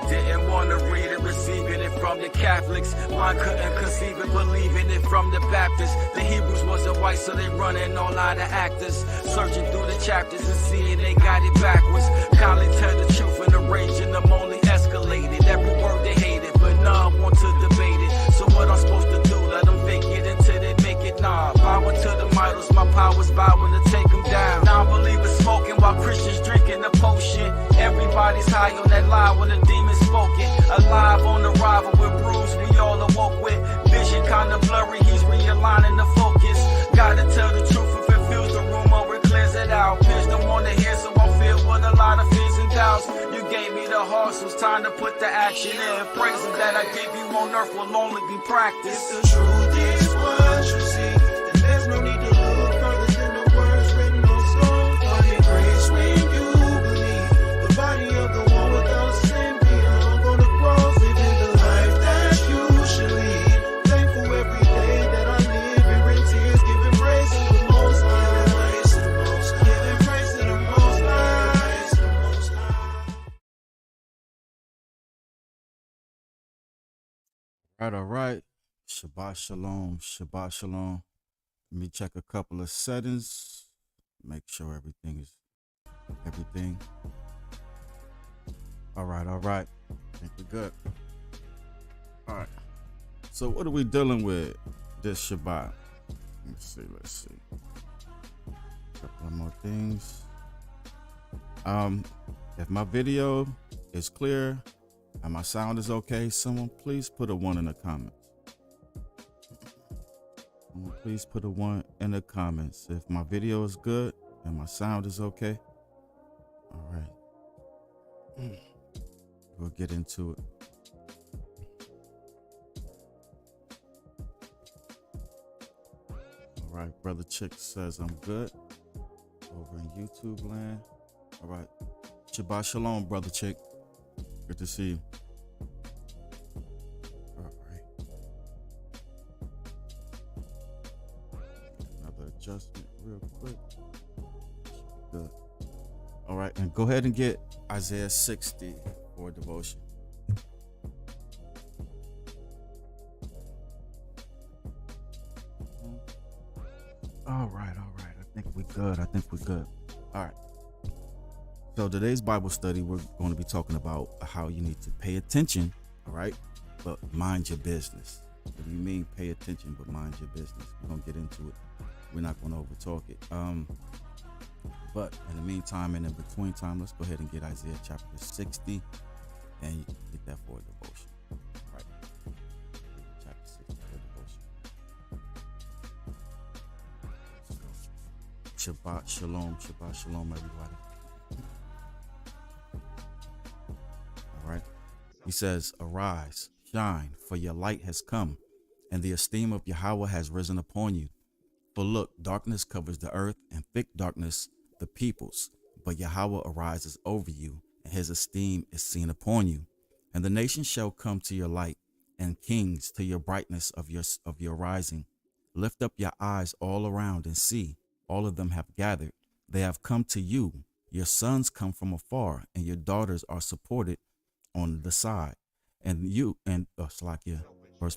Didn't want to read it, receiving it from the Catholics. Mine couldn't conceive it, believing it from the Baptists. The Hebrews wasn't white, so they running all out of actors. Searching through the chapters and seeing they got it backwards. Kindly tell the truth and the rage in them only escalated. Every word they hated, but none want to debate it. So what I'm supposed to do? Let them fake it until they make it. Nah, bowing to the idols, my power's bowing to take them down. Non-believers smoking while Christians drinking the potion. Everybody's high on that lie when the demons spoken. Alive on arrival with bruise we all awoke with. Vision kinda blurry, he's realigning the focus. Gotta tell the truth and confuse the room or it clears it out. Peers don't wanna hear, so I'm filled with a lot of fears and doubts. You gave me the heart, so it's time to put the action in. Praises that I give you on earth will only be practiced. If the truth is what you see, then there's no need to look further than the words written on stone. Find grace when you believe the body of the one without sin being hung on the cross, living the life that you should lead. Thankful every day that I live and bring tears, giving praise to the Most High. Giving praise to the Most High. All right. Shabbat shalom, Shabbat shalom. Let me check a couple of settings. Make sure everything is everything. All right. I think we're good. All right. So what are we dealing with this Shabbat? Let's see. A couple of more things. If my video is clear and my sound is okay, someone please put a 1 in the comments. Please put a 1 in the comments if my video is good and my sound is okay. All right. We'll get into it. All right. Brother Chick says I'm good over in YouTube land. All right. Shabbat shalom, Brother Chick. Good to see you. Adjustment real quick. Good. All right, and go ahead and get Isaiah 60 for devotion. All right. I think we're good. All right. So today's Bible study, we're going to be talking about how you need to pay attention. All right, but mind your business. What do you mean pay attention but mind your business? We're gonna get into it. We're not going to overtalk it. But in the meantime and in between time, let's go ahead and get Isaiah chapter 60 and you can get that for a devotion. All right. Chapter 60 for devotion. Shabbat shalom, everybody. All right. He says, arise, shine, for your light has come, and the esteem of Yahweh has risen upon you. For look, darkness covers the earth, and thick darkness the peoples. But Yahweh arises over you, and his esteem is seen upon you. And the nations shall come to your light, and kings to your brightness of your rising. Lift up your eyes all around and see, all of them have gathered. They have come to you. Your sons come from afar, and your daughters are supported on the side. Verse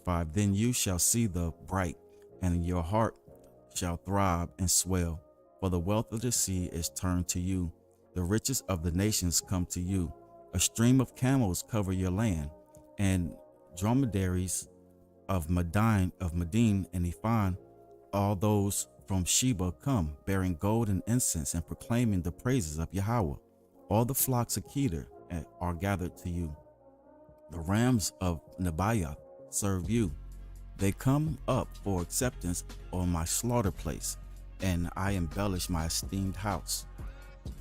5, then you shall see the bright, and your heart shall thrive and swell, for the wealth of the sea is turned to you. The riches of the nations come to you. A stream of camels cover your land, and dromedaries of Medine and Ephon, all those from Sheba come, bearing gold and incense and proclaiming the praises of Yahweh. All the flocks of Kedar are gathered to you. The rams of Nebaioth serve you. They come up for acceptance on my slaughter place, and I embellish my esteemed house.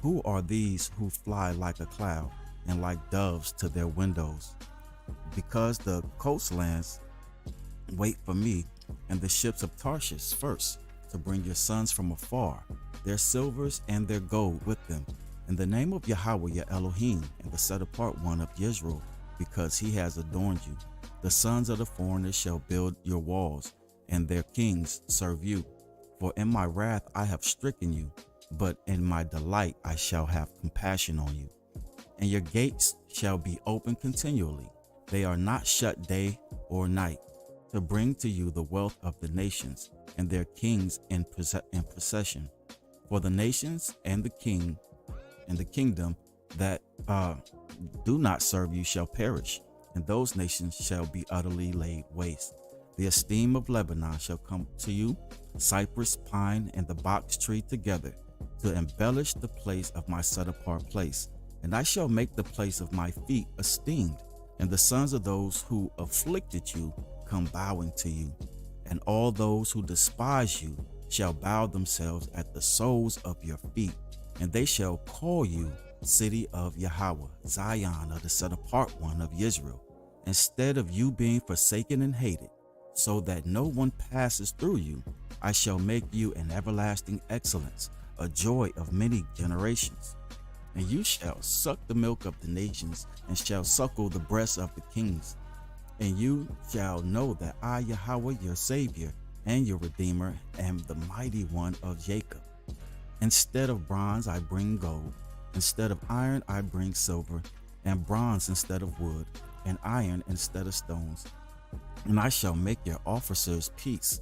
Who are these who fly like a cloud and like doves to their windows? Because the coastlands wait for me, and the ships of Tarshish first, to bring your sons from afar, their silvers and their gold with them, in the name of Yahweh your Elohim, and the set apart one of Israel, because he has adorned you. The sons of the foreigners shall build your walls, and their kings serve you. For in my wrath I have stricken you, but in my delight I shall have compassion on you. And your gates shall be open continually. They are not shut day or night, to bring to you the wealth of the nations and their kings in procession. For the nations and the king and the kingdom that do not serve you shall perish, and those nations shall be utterly laid waste. The esteem of Lebanon shall come to you, cypress, pine, and the box tree together, to embellish the place of my set apart place. And I shall make the place of my feet esteemed, and the sons of those who afflicted you come bowing to you. And all those who despise you shall bow themselves at the soles of your feet, and they shall call you city of Yahweh, Zion of the set apart one of Israel, instead of you being forsaken and hated, so that no one passes through you. I shall make you an everlasting excellence, a joy of many generations. And you shall suck the milk of the nations, and shall suckle the breasts of the kings. And you shall know that I, Yahweh, your Savior and your Redeemer, am the mighty one of Jacob. Instead of bronze I bring gold, instead of iron I bring silver, and bronze instead of wood, and iron instead of stones. And I shall make your officers peace,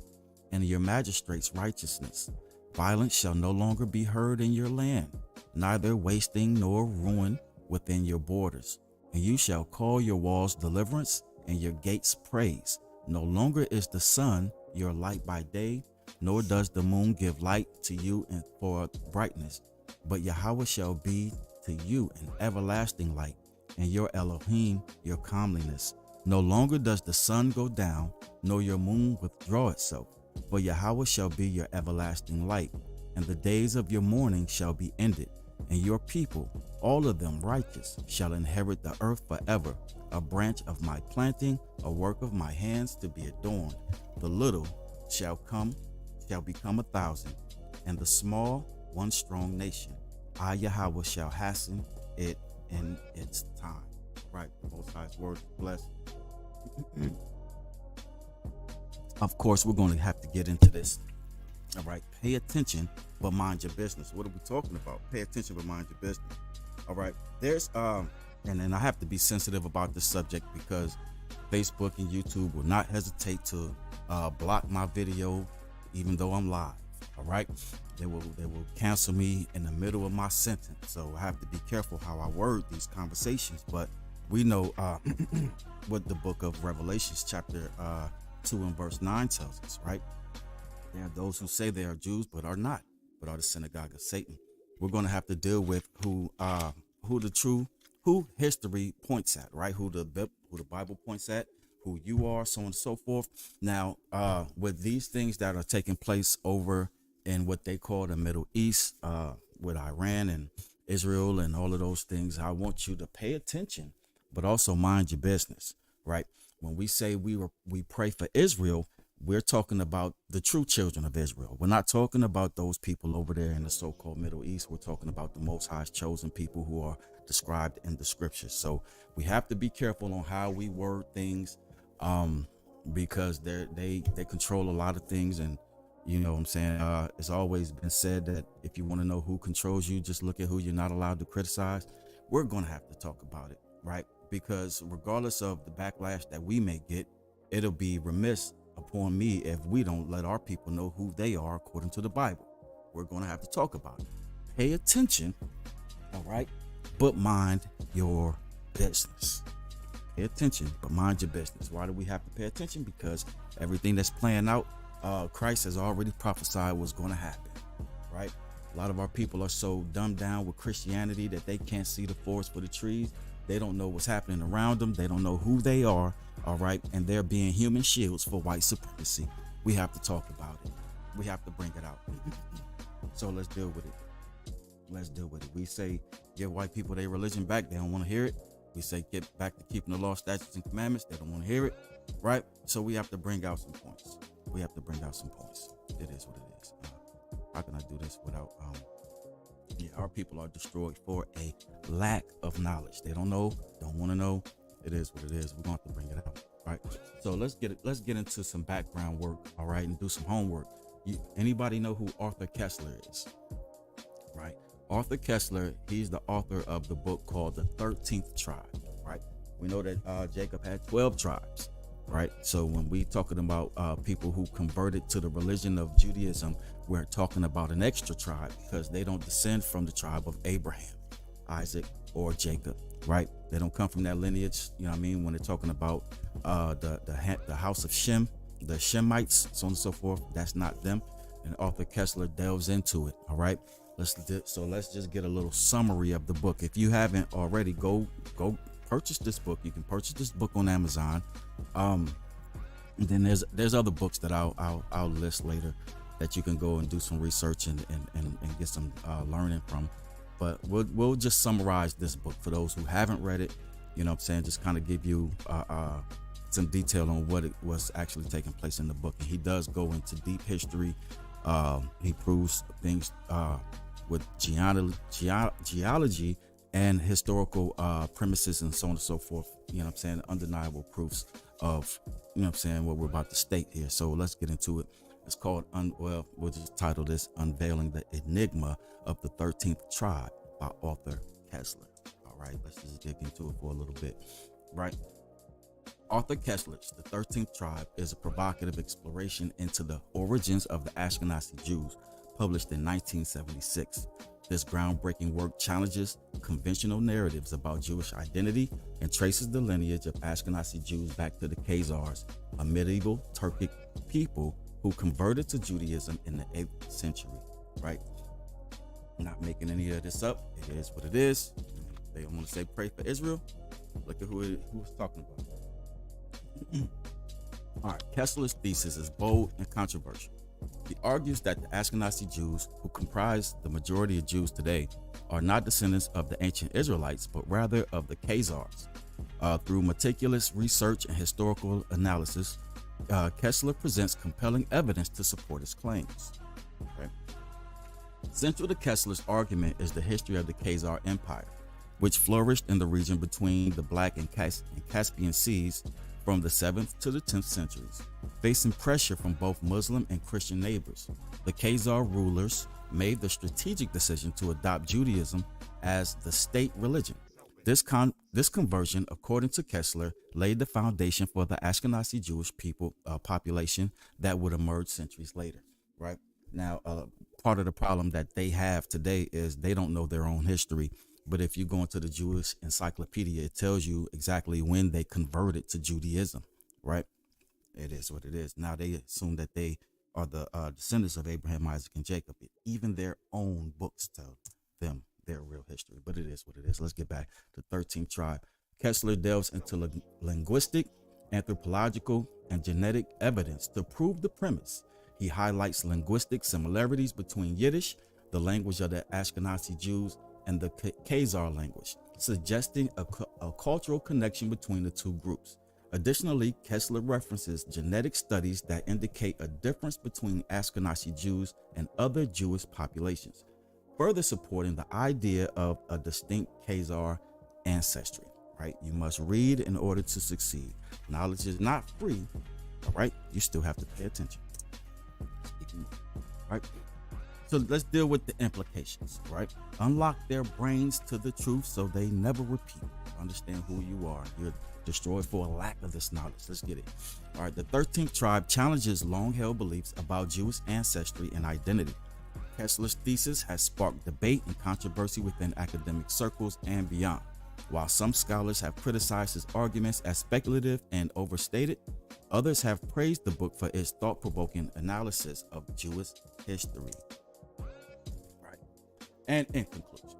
and your magistrates righteousness. Violence shall no longer be heard in your land, neither wasting nor ruin within your borders. And you shall call your walls deliverance, and your gates praise. No longer is the sun your light by day, nor does the moon give light to you for brightness. But Yahweh shall be to you an everlasting light, and your Elohim your comeliness. No longer does the sun go down, nor your moon withdraw itself. For Yahweh shall be your everlasting light, and the days of your mourning shall be ended. And your people, all of them righteous, shall inherit the earth forever, a branch of my planting, a work of my hands to be adorned. The little shall become 1,000, and the small one strong nation. I, Yahweh, shall hasten it in its time. Right, the Most High's word is blessed. Of course, we're going to have to get into this. All right, pay attention, but mind your business. What are we talking about? Pay attention, but mind your business. All right, there's and then I have to be sensitive about this subject because Facebook and YouTube will not hesitate to block my video, even though I'm live. All right, they will cancel me in the middle of my sentence, so I have to be careful how I word these conversations. But we know what the book of Revelations chapter 2 and verse 9 tells us, right? There are those who say they are Jews but are not, but are the synagogue of Satan. We're going to have to deal with who history points at, right? Who the Bible points at, who you are, so on and so forth. Now, with these things that are taking place over in what they call the Middle East, with Iran and Israel and all of those things, I want you to pay attention, but also mind your business, right? When we say we pray for Israel, we're talking about the true children of Israel. We're not talking about those people over there in the so-called Middle East. We're talking about the Most High's chosen people who are described in the scriptures. So we have to be careful on how we word things, because they control a lot of things. And you know what I'm saying? It's always been said that if you want to know who controls you, just look at who you're not allowed to criticize. We're going to have to talk about it, right? Because regardless of the backlash that we may get, it'll be remiss upon me if we don't let our people know who they are according to the Bible. We're going to have to talk about it. Pay attention, all right? But mind your business. Pay attention, but mind your business. Why do we have to pay attention? Because everything that's playing out, Christ has already prophesied was going to happen, right? A lot of our people are so dumbed down with Christianity that they can't see the forest for the trees. They don't know what's happening around them. They don't know who they are. All right. And they're being human shields for white supremacy. We have to talk about it. We have to bring it out. So let's deal with it. Let's deal with it. We say, give white people their religion back. They don't want to hear it. We say, get back to keeping the law, statutes, and commandments. They don't want to hear it. Right. So we have to bring out some points. We have to bring out some points. It is what it is. How can I do this without, our people are destroyed for a lack of knowledge. They don't know, don't want to know. It is what it is. We're going to have to bring it out, right? So let's get into some background work, all right, and do some homework. Anybody know who Arthur Kessler is? Right. Arthur Kessler, he's the author of the book called The 13th Tribe, right? We know that Jacob had 12 tribes, right? So when we talking about people who converted to the religion of Judaism, we're talking about an extra tribe because they don't descend from the tribe of Abraham, Isaac, or Jacob, right? They don't come from that lineage, you know what I mean? When they're talking about the house of Shem, the Shemites, so on and so forth, that's not them. And Arthur Kessler delves into it, all right? Let's just get a little summary of the book. If you haven't already, go purchase this book. You can purchase this book on Amazon. And then there's other books that I'll list later that you can go and do some research and get some learning from. But we'll just summarize this book for those who haven't read it. You know what I'm saying? Just kind of give you some detail on what it was actually taking place in the book. And he does go into deep history. He proves things with geology and historical premises and so on and so forth. You know what I'm saying? Undeniable proofs of, you know what I'm saying, what we're about to state here. So let's get into it. It's called, we'll just title this Unveiling the Enigma of the 13th Tribe by Arthur Kessler. All right, let's just dig into it for a little bit, right? Arthur Kessler's The 13th Tribe is a provocative exploration into the origins of the Ashkenazi Jews, published in 1976. This groundbreaking work challenges conventional narratives about Jewish identity and traces the lineage of Ashkenazi Jews back to the Khazars, a medieval Turkic people who converted to Judaism in the 8th century, right? Not making any of this up. It is what it is. They want to say pray for Israel. Look at who was talking about. All right, Kessler's thesis is bold and controversial. He argues that the Ashkenazi Jews, who comprise the majority of Jews today, are not descendants of the ancient Israelites, but rather of the Khazars. Through meticulous research and historical analysis, Kessler presents compelling evidence to support his claims. Okay. Central to Kessler's argument is the history of the Khazar Empire, which flourished in the region between the Black and Caspian Seas from the 7th to the 10th centuries. Facing pressure from both Muslim and Christian neighbors, the Khazar rulers made the strategic decision to adopt Judaism as the state religion. This conversion, according to Kessler, laid the foundation for the Ashkenazi Jewish population that would emerge centuries later. Right now, part of the problem that they have today is they don't know their own history. But if you go into the Jewish encyclopedia, it tells you exactly when they converted to Judaism. Right? It is what it is. Now they assume that they are the descendants of Abraham, Isaac, and Jacob. Even their own books tell them their real history, but it is what it is. Let's get back to 13th Tribe. Kessler delves into linguistic, anthropological, and genetic evidence to prove the premise. He highlights linguistic similarities between Yiddish, the language of the Ashkenazi Jews, and the Khazar language, suggesting a cultural connection between the two groups. Additionally, Kessler references genetic studies that indicate a difference between Ashkenazi Jews and other Jewish populations, further supporting the idea of a distinct Khazar ancestry. Right? You must read in order to succeed. Knowledge is not free. All right? You still have to pay attention. Right? So let's deal with the implications. Right? Unlock their brains to the truth so they never repeat. Understand who you are. You're destroyed for a lack of this knowledge. Let's get it. All right. The 13th Tribe challenges long-held beliefs about Jewish ancestry and identity. Kessler's thesis has sparked debate and controversy within academic circles and beyond. While some scholars have criticized his arguments as speculative and overstated, others have praised the book for its thought-provoking analysis of Jewish history. Right. And in conclusion,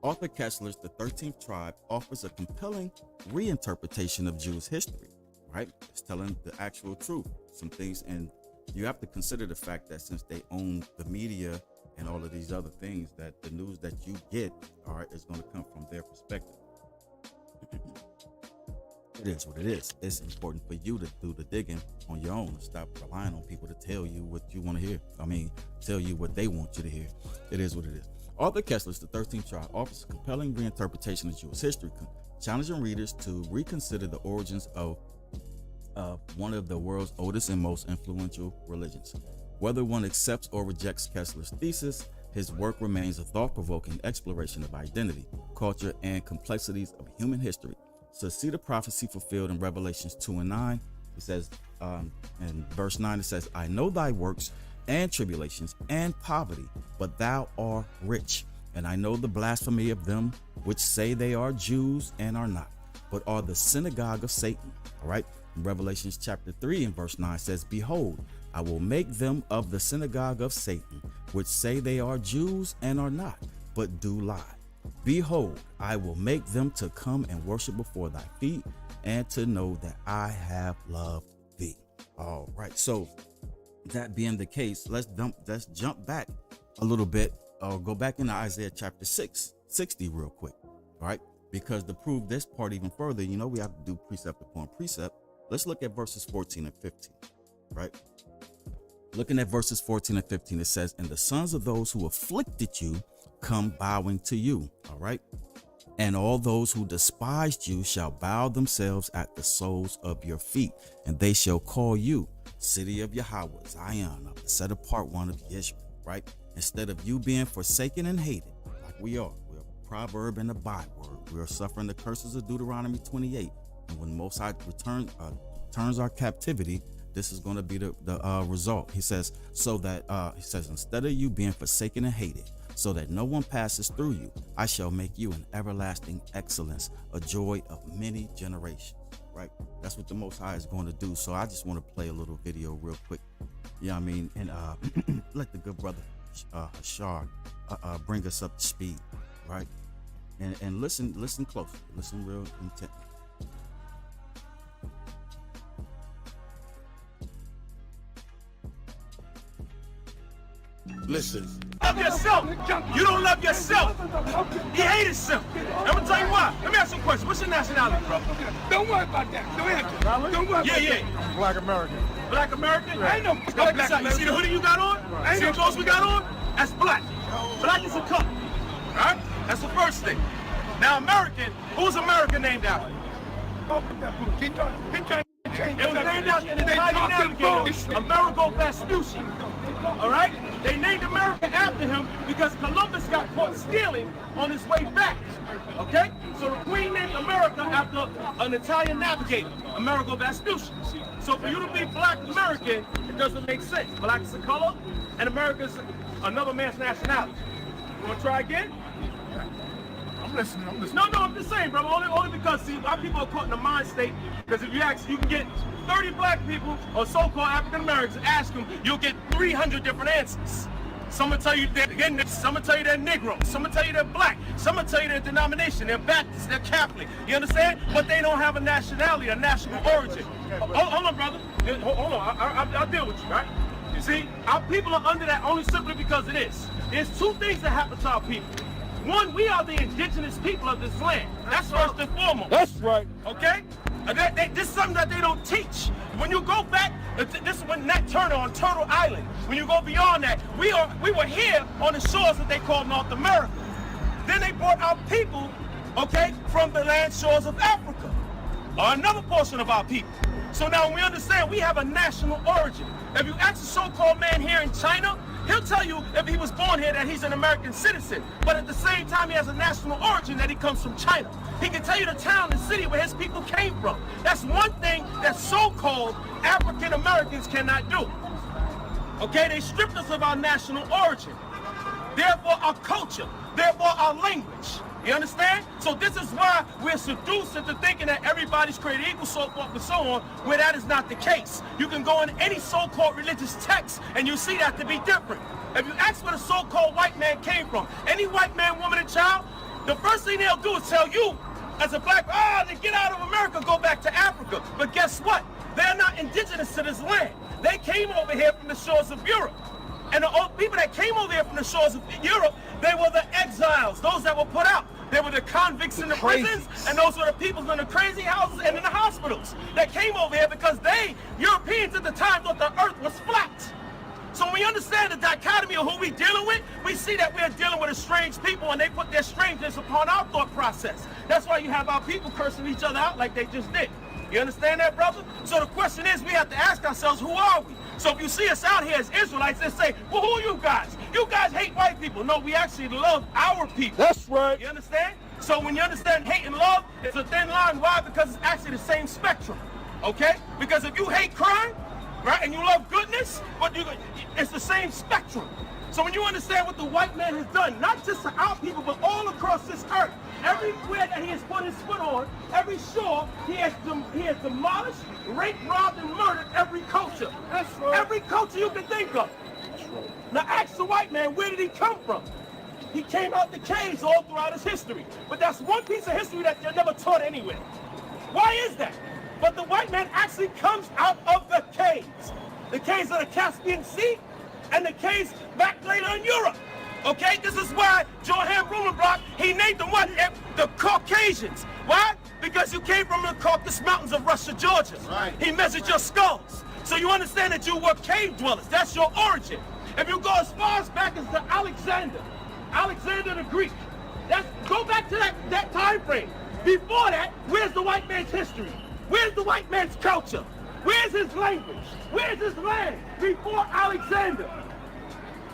Arthur Kessler's The 13th Tribe offers a compelling reinterpretation of Jewish history. Right? It's telling the actual truth, some things, and you have to consider the fact that since they own the media and all of these other things, that the news that you get, all right, is going to come from their perspective. It is what it is. It's important for you to do the digging on your own and stop relying on people to tell you what you want to hear. Tell you what they want you to hear. It is what it is. Arthur Kessler's The 13th Tribe offers a compelling reinterpretation of Jewish history, challenging readers to reconsider the origins of one of the world's oldest and most influential religions. Whether one accepts or rejects Kessler's thesis, his work remains a thought-provoking exploration of identity, culture, and complexities of human history. So see the prophecy fulfilled in Revelations 2 and 9. It says, in verse 9, it says, I know thy works and tribulations and poverty, but thou art rich. And I know the blasphemy of them which say they are Jews and are not, but are the synagogue of Satan. All right. In Revelations chapter 3 and verse 9 says, behold, I will make them of the synagogue of Satan, which say they are Jews and are not, but do lie. Behold, I will make them to come and worship before thy feet, and to know that I have loved thee. All right. So that being the case, let's jump back a little bit, or go back into Isaiah chapter 60 real quick. All right. Because to prove this part even further, you know, we have to do precept upon precept. Let's look at verses 14 and 15, right? Looking at verses 14 and 15, it says, and the sons of those who afflicted you come bowing to you, all right? And all those who despised you shall bow themselves at the soles of your feet, and they shall call you city of Yahweh, Zion, of the set apart one of Israel, right? Instead of you being forsaken and hated, like we are, we're a proverb and a byword. We are suffering the curses of Deuteronomy 28. And when Most High turns our captivity, this is going to be the result. He says, so that he says, instead of you being forsaken and hated, so that no one passes through you, I shall make you an everlasting excellence, a joy of many generations. Right? That's what the Most High is going to do. So I just want to play a little video real quick. Yeah, I mean, and let the good brother Hashar bring us up to speed, right? And listen closely, listen real intently. Listen. Love yourself. You don't love yourself. He hates himself. I'm gonna tell you why. Let me ask you a question. What's your nationality, bro? Don't worry about that. Don't answer. Don't worry about that. Yeah. Black American. Black American? I ain't no black American. You see the hoodie you got on? Right. See the clothes we got on? That's black. Black is a color. All right? That's the first thing. Now, American, who's America named after? Keep talking. It was named after the Italian navigator, Amerigo Vespucci. All right? They named America after him because Columbus got caught stealing on his way back. Okay? So the Queen named America after an Italian navigator, Amerigo Vespucci. So for you to be Black American, it doesn't make sense. Black is a color, and America is another man's nationality. You want to try again? I'm listening. No, I'm just saying, brother. Only because, see, our people are caught in the mind state. Because if you ask, you can get 30 black people or so-called African Americans, ask them, you'll get 300 different answers. Some will tell you they're Indian, some will tell you they're Negro, some will tell you they're black, some will tell you their denomination, they're Baptist, they're Catholic. You understand? But they don't have a nationality, a national origin. Hold on, brother. Hold on. I'll deal with you, right? You see, our people are under that only simply because it is. There's two things that happen to our people. One, we are the indigenous people of this land. That's first and foremost. That's right. Okay? This is something that they don't teach. When you go back, this is when Nat Turner on Turtle Island. When you go beyond that, we were here on the shores that they call North America. Then they brought our people, okay, from the land shores of Africa, or another portion of our people. So now we understand we have a national origin. If you ask a so-called man here in China, he'll tell you if he was born here that he's an American citizen. But at the same time, he has a national origin that he comes from China. He can tell you the town and city where his people came from. That's one thing that so-called African Americans cannot do. Okay, they stripped us of our national origin. Therefore, our culture. Therefore, our language. You understand? So this is why we're seduced into thinking that everybody's created equal, so forth and so on, where that is not the case. You can go in any so-called religious text and you see that to be different. If you ask where the so-called white man came from, any white man, woman, and child, the first thing they'll do is tell you, as a black, they get out of America, go back to Africa. But guess what? They're not indigenous to this land. They came over here from the shores of Europe. And the people that came over here from the shores of Europe, they were the exiles, those that were put out. They were the convicts in the prisons, and those were the people in the crazy houses and in the hospitals that came over here because they, Europeans at the time, thought the earth was flat. So when we understand the dichotomy of who we're dealing with, we see that we're dealing with a strange people and they put their strangeness upon our thought process. That's why you have our people cursing each other out like they just did. You understand that, brother? So the question is, we have to ask ourselves, who are we? So if you see us out here as Israelites, they say, well, who are you guys? You guys hate white people. No, we actually love our people. That's right. You understand? So when you understand hate and love, it's a thin line. Why? Because it's actually the same spectrum. Okay? Because if you hate crime, right, and you love goodness, but it's the same spectrum. So when you understand what the white man has done, not just to our people, but all across this earth, everywhere that he has put his foot on, every shore, he has demolished, raped, robbed, and murdered every culture. That's right. Every culture you can think of. Now ask the white man, where did he come from? He came out the caves all throughout his history. But that's one piece of history that you're never taught anywhere. Why is that? But the white man actually comes out of the caves. The caves of the Caspian Sea and the caves back later in Europe. Okay, this is why Johann Blumenbach, he named them what? The Caucasians. Why? Because you came from the Caucasus Mountains of Russia, Georgia. Right. He measured your skulls. So you understand that you were cave dwellers. That's your origin. If you go as far as back as to Alexander the Greek, go back to that time frame. Before that, where's the white man's history? Where's the white man's culture? Where's his language? Where's his land? Before Alexander.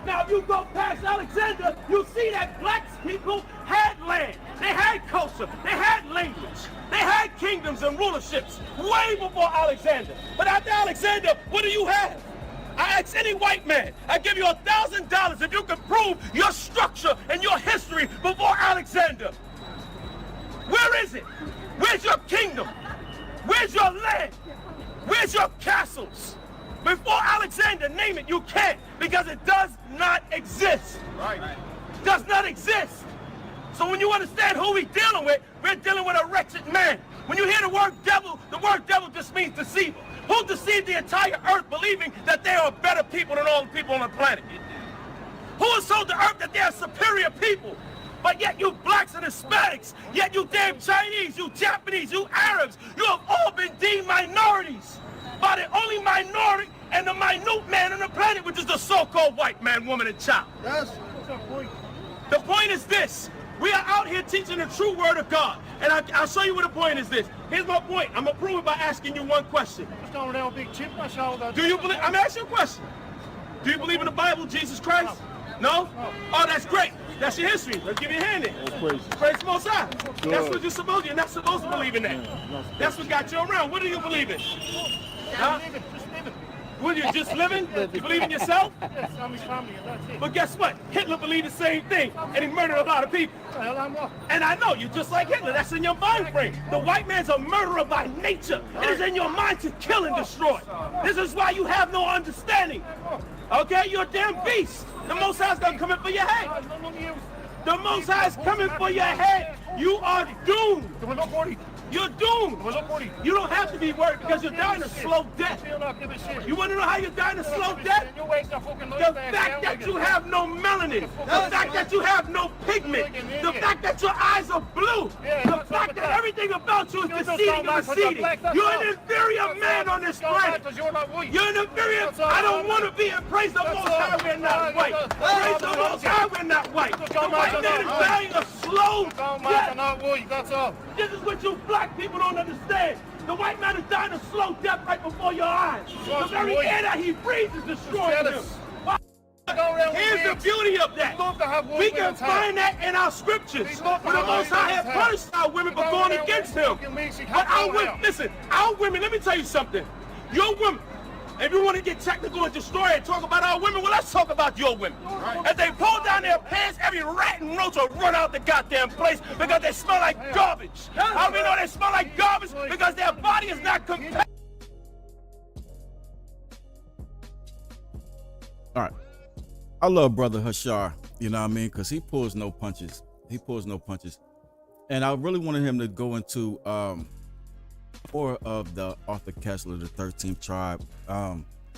Now, if you go past Alexander, you'll see that black people had land. They had culture. They had language. They had kingdoms and rulerships way before Alexander. But after Alexander, what do you have? I ask any white man, I give you $1,000 if you can prove your structure and your history before Alexander. Where is it? Where's your kingdom? Where's your land? Where's your castles? Before Alexander, name it, you can't, because it does not exist. Right. Does not exist. So when you understand who we're dealing with a wretched man. When you hear the word devil just means deceiver. Who deceived the entire earth believing that they are better people than all the people on the planet? Who has told the earth that they are superior people? But yet you blacks and Hispanics, yet you damn Chinese, you Japanese, you Arabs, you have all been deemed minorities by the only minority and the minute man on the planet, which is the so-called white man, woman, and child. That's the point. The point is this. We are out here teaching the true word of God. And I'll show you what the point is this. Here's my point. I'm going to prove it by asking you one question. Just going down a big chip on my shoulder. Do you believe, I'm asking you a question. Do you believe in the Bible, Jesus Christ? No? Oh, that's great. That's your history. Let's give you a hand in. Praise the Most High. That's what you're supposed to. You're not supposed to believe in that. That's what got you around. What do you believe in? Huh? Just live it. Will you just living? You believe in yourself? Yes, I'm his family, and that's it. But guess what? Hitler believed the same thing, and he murdered a lot of people. What the hell I'm what? And I know, you're just like Hitler. That's in your mind frame. The white man's a murderer by nature. It is in your mind to kill and destroy. This is why you have no understanding. Okay? You're a damn beast. The Most High's gonna come in for your head. The Most High's coming for your head. You are doomed. You're doomed. You don't have to be worried because you're dying a slow death. You want to know how you're dying a slow death? The fact that you have no melanin, the fact that you have no pigment, the fact that your eyes are blue, the fact that everything about you is deceiving and receding. You're an inferior man on this planet. You're an inferior. I don't want to be in. Praise the Most High, we're not white. Praise the Most High, we're not white. The white man is dying a slow death. This is what you black people don't understand. The white man is dying a slow death right before your eyes. The very air that he breathes is destroying him. Here's the beauty of that. We can find that in our scriptures. Where the Most High had punished our women for going against him. But our women, listen, our women, let me tell you something. Your women, if you want to get technical and destroy and talk about our women, well, let's talk about your women. As they pull down their pants, every rat and roach will run out the goddamn place because they smell like garbage. How do we know they smell like garbage? Because their body is not compatible. All right. I love Brother Hashar, you know what I mean? Because he pulls no punches. He pulls no punches. And I really wanted him to go into more of the Arthur Kessler, the 13th tribe.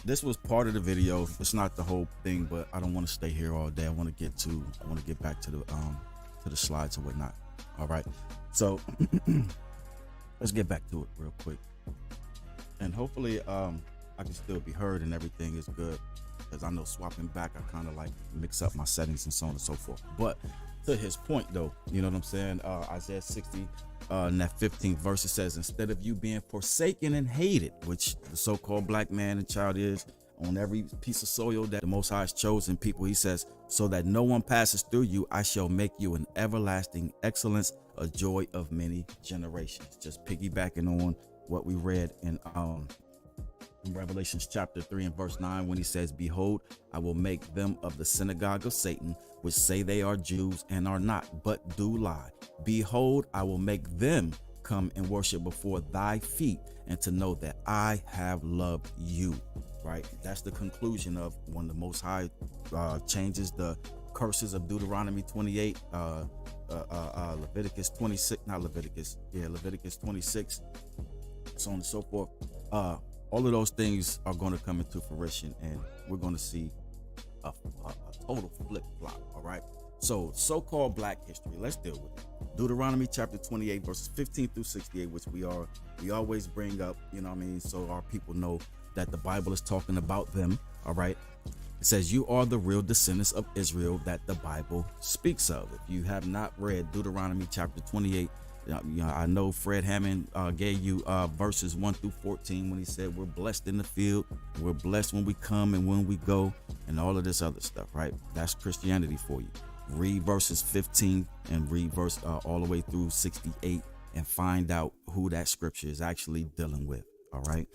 This was part of the video. It's not the whole thing, but I don't want to stay here all day. I want to get back to the slides and whatnot. All right. So let's get back to it real quick. And hopefully I can still be heard and everything is good. Because I know swapping back, I kind of like mix up my settings and so on and so forth. But to his point though, you know what I'm saying? Isaiah 60 in that 15th verse, it says, instead of you being forsaken and hated, which the so-called black man and child is, on every piece of soil that the Most High has chosen people, he says, so that no one passes through you, I shall make you an everlasting excellence, a joy of many generations. Just piggybacking on what we read in Revelations chapter 3 and verse 9, when he says, behold, I will make them of the synagogue of Satan, which say they are Jews and are not, but do lie. Behold, I will make them come and worship before thy feet, and to know that I have loved you. Right? That's the conclusion of when the Most High changes the curses of Deuteronomy 28, Leviticus 26, Leviticus 26, so on and so forth. All of those things are going to come into fruition, and we're going to see a total flip-flop. All right. So-called black history, let's deal with it. Deuteronomy chapter 28 verses 15 through 68, which we always bring up, you know what I mean, so our people know that the Bible is talking about them. All right. It says, you are the real descendants of Israel that the Bible speaks of. If you have not read Deuteronomy chapter 28, I know Fred Hammond gave you verses 1 through 14 when he said we're blessed in the field, we're blessed when we come and when we go, and all of this other stuff, right? That's Christianity for you. Read verses 15 and read verse all the way through 68 and find out who that scripture is actually dealing with. All right.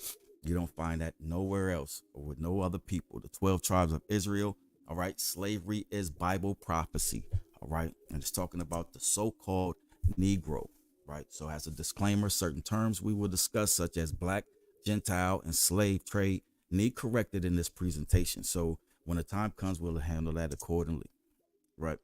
You don't find that nowhere else or with no other people. The 12 tribes of Israel. All right. Slavery is Bible prophecy. All right. And it's talking about the so-called Negro. Right. So as a disclaimer, certain terms we will discuss, such as black, Gentile, and slave trade, need corrected in this presentation. So when the time comes, we'll handle that accordingly. Right.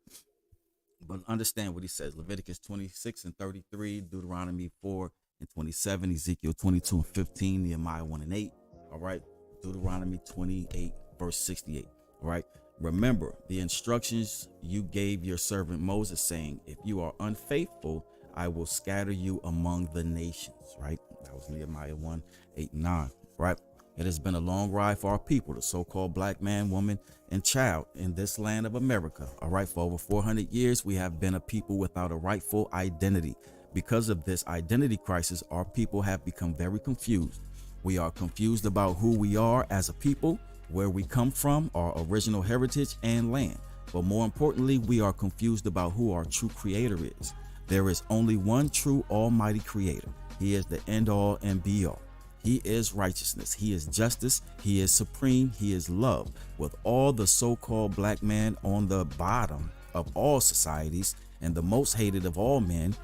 But understand what he says. Leviticus 26 and 33, Deuteronomy 4 and 27, Ezekiel 22 and 15, Nehemiah 1 and 8. All right. Deuteronomy 28 verse 68. All right. Remember the instructions you gave your servant Moses, saying, if you are unfaithful, I will scatter you among the nations. Right. That was Nehemiah 1, 8 and 9. Right. It has been a long ride for our people, the so-called black man, woman, and child in this land of America. All right. For over 400 years, we have been a people without a rightful identity. Because of this identity crisis, our people have become very confused. We are confused about who we are as a people, where we come from, our original heritage and land. But more importantly, we are confused about who our true creator is. There is only one true almighty creator. He is the end all and be all. He is righteousness. He is justice. He is supreme. He is love. With all the so-called black man on the bottom of all societies and the most hated of all men,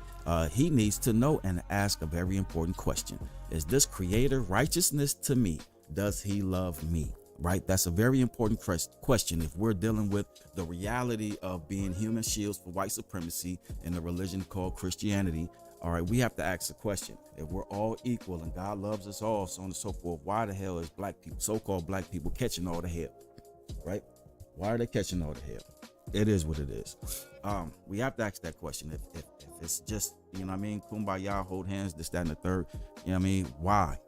he needs to know and ask a very important question. Is this creator righteousness to me? Does he love me? Right? That's a very important question if we're dealing with the reality of being human shields for white supremacy in a religion called Christianity. All right, we have to ask the question, if we're all equal and God loves us all, so on and so forth, why the hell is black people, so-called black people, catching all the hell? Right? Why are they catching all the hell? It is what it is. We have to ask that question. If it's just, you know what I mean, kumbaya, hold hands, this, that, and the third, you know what I mean? Why?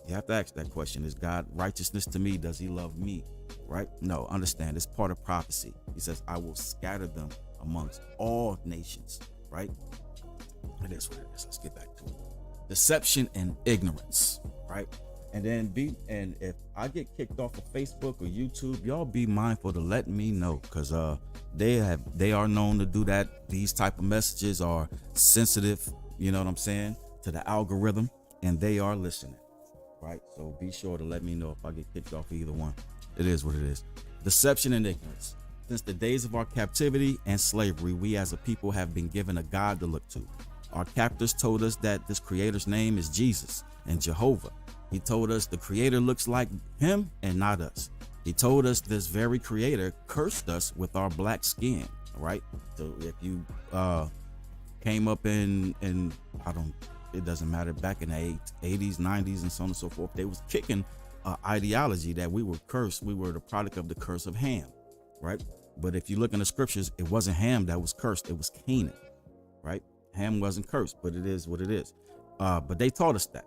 You have to ask that question. Is God righteousness to me? Does he love me? Right? No, understand. It's part of prophecy. He says, I will scatter them amongst all nations. Right? It is what it is. Let's get back to it. Deception and ignorance. Right? And if I get kicked off of Facebook or YouTube, y'all be mindful to let me know, because they are known to do that. These type of messages are sensitive, you know what I'm saying, to the algorithm, and they are listening. Right? So be sure to let me know if I get kicked off of either one. It is what it is. Deception and ignorance. Since the days of our captivity and slavery, we as a people have been given a God to look to. Our captors told us that this creator's name is Jesus and Jehovah. He told us the creator looks like him and not us. He told us this very creator cursed us with our black skin. Right? So if you came up in it doesn't matter, back in the 80s, 90s, and so on and so forth, they was kicking ideology that we were cursed. We were the product of the curse of Ham, right? But if you look in the scriptures, it wasn't Ham that was cursed. It was Canaan, right? Ham wasn't cursed, but it is what it is. But they taught us that.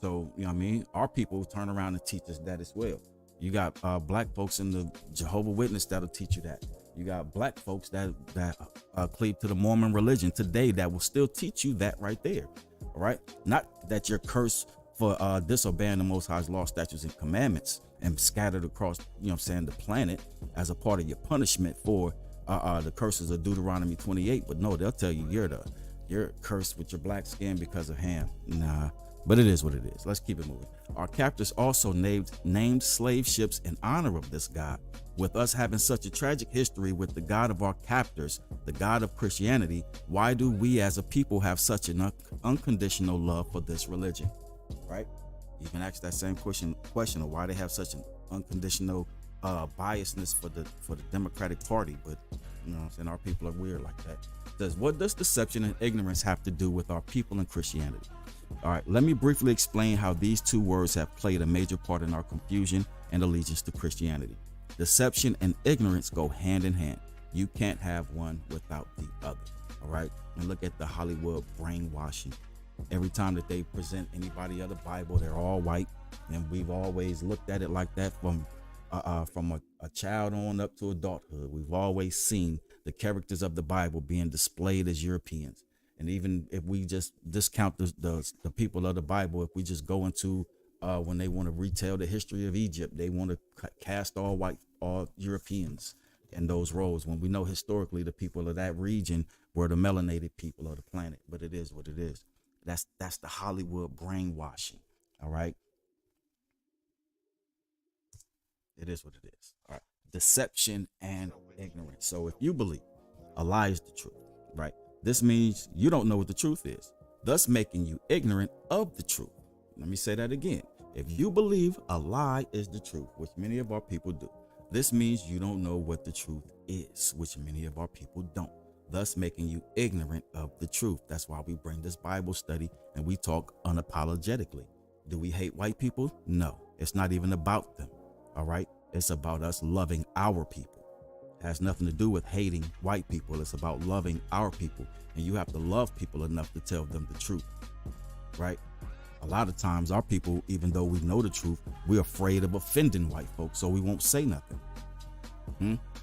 So, you know what I mean? Our people turn around and teach us that as well. You got black folks in the Jehovah's Witness that'll teach you that. You got black folks that cleave to the Mormon religion today that will still teach you that right there. All right. Not that you're cursed for disobeying the Most High's law, statutes, and commandments and scattered across, the planet as a part of your punishment for the curses of Deuteronomy 28. But no, they'll tell you you're cursed with your black skin because of Ham. Nah, but it is what it is. Let's keep it moving. Our captors also named slave ships in honor of this God. With us having such a tragic history with the God of our captors, the God of Christianity, why do we as a people have such an unconditional love for this religion? Right? You can ask that same question of why they have such an unconditional biasness for the Democratic Party, but our people are weird like that. It says, what does deception and ignorance have to do with our people and Christianity? All right, let me briefly explain how these two words have played a major part in our confusion and allegiance to Christianity. Deception and ignorance go hand in hand. You can't have one without the other. All right, and look at the Hollywood brainwashing. Every time that they present anybody of the Bible, they're all white, and we've always looked at it like that from a child on up to adulthood. We've always seen the characters of the Bible being displayed as Europeans. And even if we just discount the people of the Bible, if we just go into when they want to retell the history of Egypt, they want to cast all Europeans in those roles, when we know historically the people of that region were the melanated people of the planet. But it is what it is. That's the Hollywood brainwashing. All right. It is what it is. All right. Deception and ignorance. So if you believe a lie is the truth, right? This means you don't know what the truth is, thus making you ignorant of the truth. Let me say that again. If you believe a lie is the truth, which many of our people do, this means you don't know what the truth is, which many of our people don't, thus making you ignorant of the truth. That's why we bring this Bible study and we talk unapologetically. Do we hate white people? No, it's not even about them. All right. It's about us loving our people. It has nothing to do with hating white people. It's about loving our people. And you have to love people enough to tell them the truth. Right. A lot of times our people, even though we know the truth, we're afraid of offending white folks, so we won't say nothing.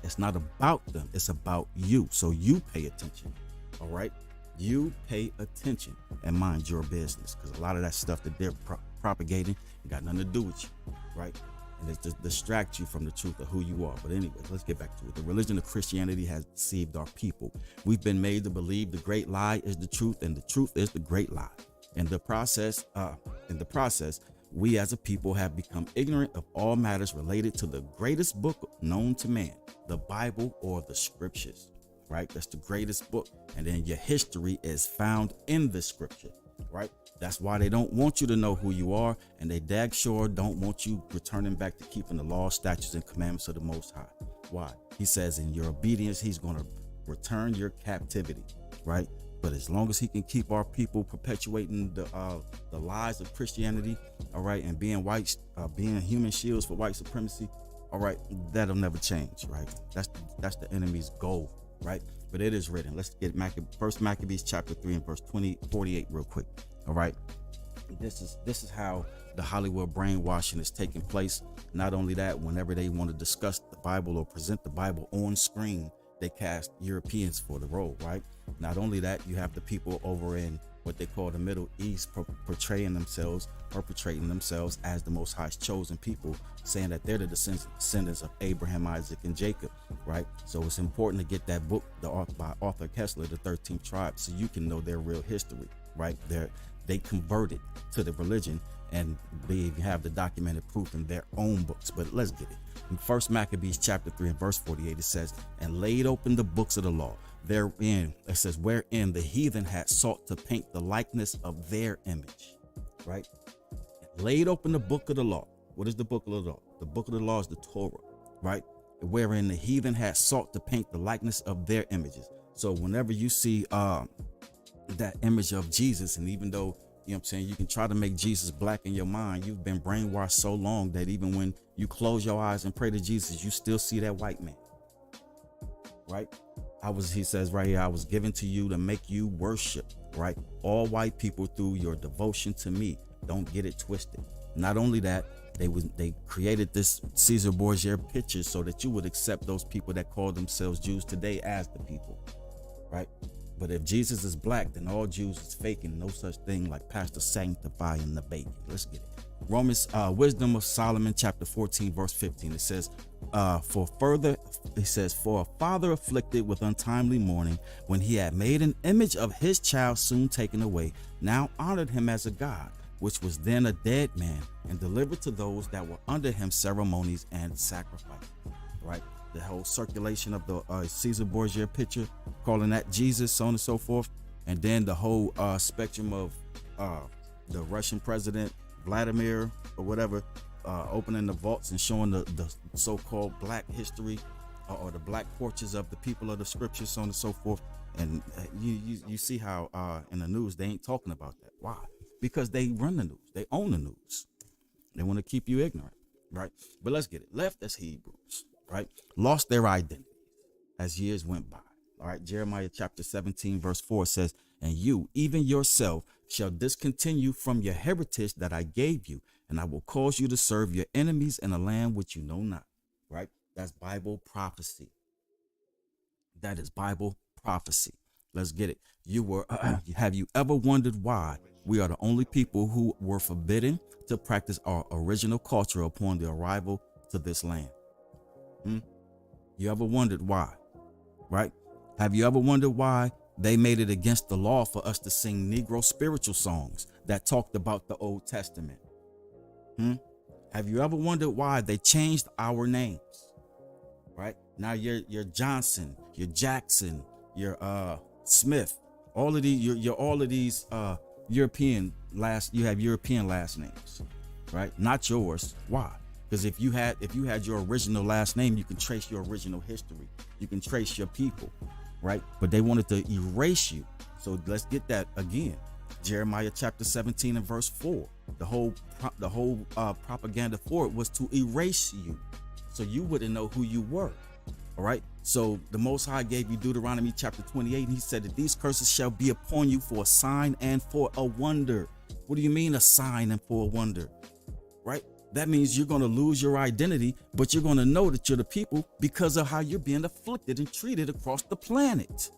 It's not about them. It's about you. So you pay attention. All right. You pay attention and mind your business, because a lot of that stuff that they're propagating got nothing to do with you. Right. And it's to distract you from the truth of who you are. But anyways, let's get back to it. The religion of Christianity has deceived our people. We've been made to believe the great lie is the truth, and the truth is the great lie. In the process, we as a people have become ignorant of all matters related to the greatest book known to man, the Bible or the scriptures. Right? That's the greatest book. And then your history is found in the scripture. Right? That's why they don't want you to know who you are, and they dag sure don't want you returning back to keeping the law, statutes, and commandments of the Most High. Why? He says in your obedience, he's going to return your captivity, right? But as long as he can keep our people perpetuating the lies of Christianity, all right, and being being human shields for white supremacy, all right, that'll never change, right? That's the enemy's goal, right? But it is written. Let's get First Maccabees chapter 3 and verse 48 real quick. All right. This is how the Hollywood brainwashing is taking place. Not only that, whenever they want to discuss the Bible or present the Bible on screen, they cast Europeans for the role, right? Not only that, you have the people over in what they call the Middle East perpetrating themselves as the Most High's chosen people, saying that they're the descendants of Abraham, Isaac, and Jacob, right? So it's important to get that book by Arthur Kessler, The 13th Tribe, so you can know their real history, right? They converted to the religion, and they have the documented proof in their own books. But let's get it. In First Maccabees chapter 3 and verse 48, it says, and laid open the books of the law. Therein, it says, wherein the heathen had sought to paint the likeness of their image, right? Laid open the book of the law. What is the book of the law? The book of the law is the Torah, right? Wherein the heathen had sought to paint the likeness of their images. So whenever you see that image of Jesus, and even though, you know what I'm saying, you can try to make Jesus black in your mind, you've been brainwashed so long that even when you close your eyes and pray to Jesus, you still see that white man, right? He says right here, I was given to you to make you worship, right? All white people through your devotion to me. Don't get it twisted. Not only that, They created this Caesar Borgia picture so that you would accept those people that call themselves Jews today as the people, right? But if Jesus is black, then all Jews is fake, and no such thing like Pastor sanctifying the baby. Let's get it. Wisdom of Solomon, chapter 14, verse 15. It says, for a father afflicted with untimely mourning, when he had made an image of his child soon taken away, now honored him as a god, which was then a dead man, and delivered to those that were under him ceremonies and sacrifices. Right? The whole circulation of the Caesar Borgia picture, calling that Jesus, so on and so forth. And then the whole spectrum of the Russian president, Vladimir, or whatever, opening the vaults and showing the so-called black history or the black portraits of the people of the scriptures, so on and so forth. And you see how in the news they ain't talking about that. Why? Because they run the news. They own the news. They want to keep you ignorant, right? But let's get it. Left as Hebrews, right? Lost their identity as years went by. All right. Jeremiah chapter 17, verse 4 says, and you, even yourself, shall discontinue from your heritage that I gave you, and I will cause you to serve your enemies in a land which you know not. Right? That's Bible prophecy. That is Bible prophecy. Let's get it. Have you ever wondered why we are the only people who were forbidden to practice our original culture upon the arrival to this land? You ever wondered why? Right? Have you ever wondered why they made it against the law for us to sing Negro spiritual songs that talked about the Old Testament? Have you ever wondered why they changed our names? Right? Now you're Johnson, you're Jackson, you're Smith. All of these, you're all of these European last names, right? Not yours. Why? Because if you had your original last name, you can trace your original history. You can trace your people, right? But they wanted to erase you. So let's get that again. Jeremiah chapter 17 and verse 4. The whole propaganda for it was to erase you, so you wouldn't know who you were. All right. So the Most High gave you Deuteronomy chapter 28, and he said that these curses shall be upon you for a sign and for a wonder. What do you mean a sign and for a wonder? Right? That means you're going to lose your identity, but you're going to know that you're the people because of how you're being afflicted and treated across the planet.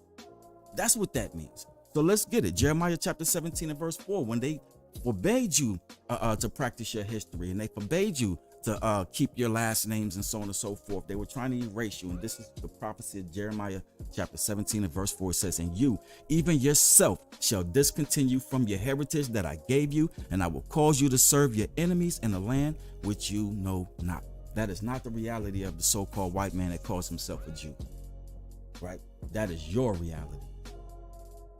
That's what that means. So let's get it. Jeremiah chapter 17 and verse 4, when they forbade you to practice your history, and they forbade you to keep your last names and so on and so forth. They were trying to erase you. And this is the prophecy of Jeremiah chapter 17 and verse 4. It says, and you, even yourself, shall discontinue from your heritage that I gave you, and I will cause you to serve your enemies in a land which you know not. That is not the reality of the so-called white man that calls himself a Jew. Right? That is your reality.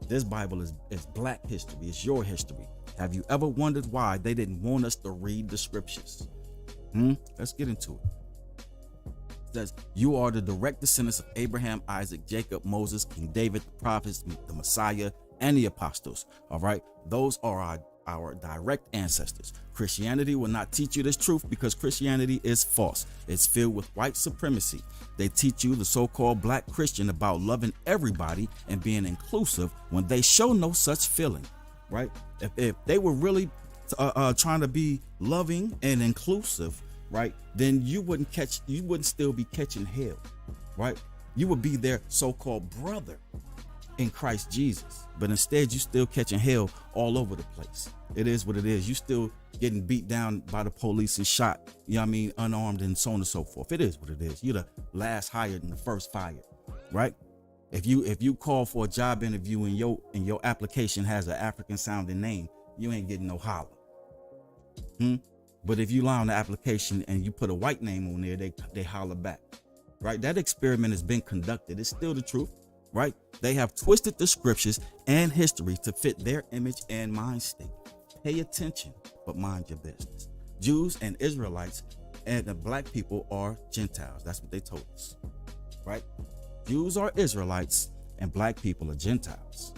This Bible is black history. It's your history. Have you ever wondered why they didn't want us to read the scriptures? Let's get into it. It says, you are the direct descendants of Abraham, Isaac, Jacob, Moses, King David, the prophets, the Messiah, and the apostles. All right. Those are our direct ancestors. Christianity will not teach you this truth because Christianity is false. It's filled with white supremacy. They teach you, the so-called black Christian, about loving everybody and being inclusive when they show no such feeling. Right? If they were really trying to be loving and inclusive, right, then you wouldn't still be catching hell, right? You would be their so-called brother in Christ Jesus, but instead you still catching hell all over the place. It is what it is. You still getting beat down by the police and shot, you know what I mean, unarmed and so on and so forth. It is what it is. You're the last hired and the first fired, right? If you call for a job interview and your application has an African sounding name, you ain't getting no holler. But if you lie on the application and you put a white name on there, they holler back. Right? That experiment has been conducted. It's still the truth, right? They have twisted the scriptures and history to fit their image and mind state. Pay attention, but mind your business. Jews and Israelites and the black people are Gentiles. That's what they told us, right? Jews are Israelites and black people are Gentiles.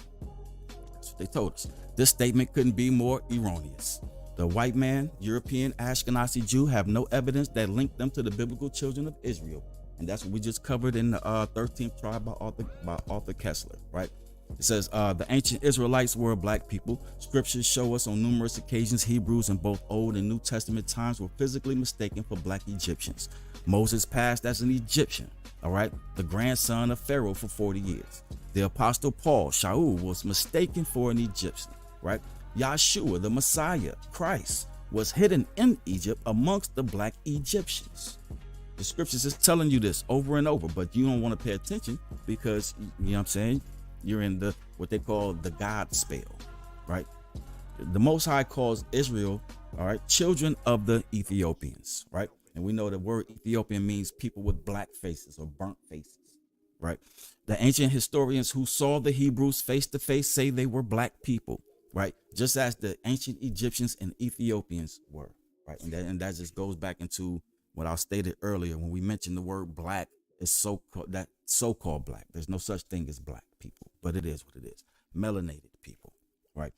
That's what they told us. This statement couldn't be more erroneous. The white man, European, Ashkenazi Jew have no evidence that linked them to the biblical children of Israel. And that's what we just covered in the 13th tribe by Arthur Kessler, right? It says, the ancient Israelites were a black people. Scriptures show us on numerous occasions Hebrews in both Old and New Testament times were physically mistaken for black Egyptians. Moses passed as an Egyptian, all right, the grandson of Pharaoh for 40 years. The apostle Paul, Shaul, was mistaken for an Egyptian, right? Yahshua, the Messiah, Christ, was hidden in Egypt amongst the black Egyptians. The scriptures is telling you this over and over, but you don't want to pay attention because, you know what I'm saying, you're in the what they call the God spell, right? The Most High calls Israel, all right, children of the Ethiopians, right? And we know the word Ethiopian means people with black faces or burnt faces, right? The ancient historians who saw the Hebrews face to face say they were black people, right? Just as the ancient Egyptians and Ethiopians were, right? And that just goes back into what I stated earlier when we mentioned the word black. Is so-called black. There's no such thing as black people, but it is what it is. Melanated people, right?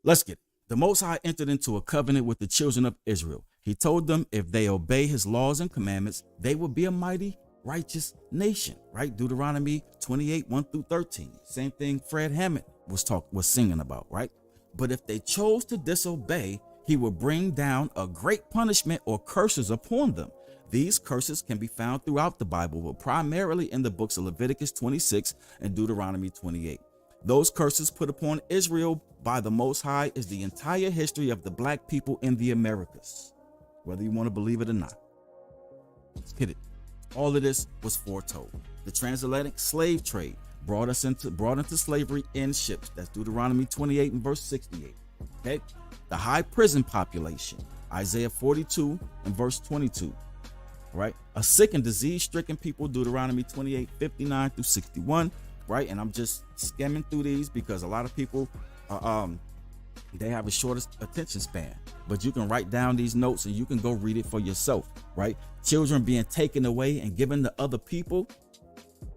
Let's get it. The Most High entered into a covenant with the children of Israel. He told them if they obey his laws and commandments, they will be a mighty, righteous nation, right? Deuteronomy 28, 1 through 13. Same thing Fred Hammond was singing about, right? But if they chose to disobey, he will bring down a great punishment or curses upon them. These curses can be found throughout the Bible, but primarily in the books of Leviticus 26 and Deuteronomy 28. Those curses put upon Israel by the Most High is the entire history of the black people in the Americas, whether you want to believe it or not. Let's get it. All of this was foretold. The transatlantic slave trade brought into slavery in ships. That's Deuteronomy 28 and verse 68. Okay. The high prison population, Isaiah 42 and verse 22. Right, a sick and disease-stricken people, Deuteronomy 28, 59 through 61, right? And I'm just skimming through these because a lot of people, they have a shortest attention span. But you can write down these notes and you can go read it for yourself, right? Children being taken away and given to other people,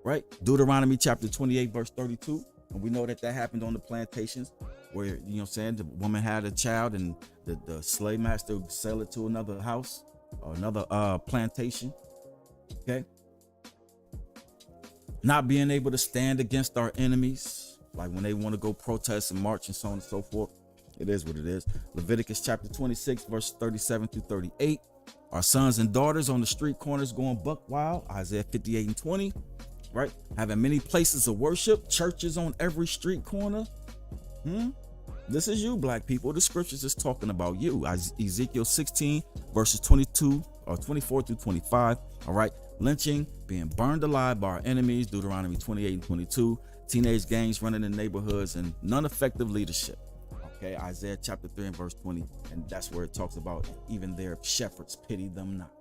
right? Deuteronomy chapter 28, verse 32. And we know that happened on the plantations where, you know what I'm saying, the woman had a child and the slave master would sell it to another house or another plantation. Okay. Not being able to stand against our enemies, like when they want to go protest and march and so on and so forth. It is what it is. Leviticus chapter 26, verse 37 through 38. Our sons and daughters on the street corners going buck wild, Isaiah 58 and 20. Right? Having many places of worship, churches on every street corner. This is you, black people. The scriptures is talking about you. Ezekiel 16 verses 22 or 24 through 25. All right. Lynching, being burned alive by our enemies, Deuteronomy 28 and 22. Teenage gangs running in neighborhoods and non-effective leadership. Okay. Isaiah chapter 3 and verse 20. And that's where it talks about even their shepherds pity them not.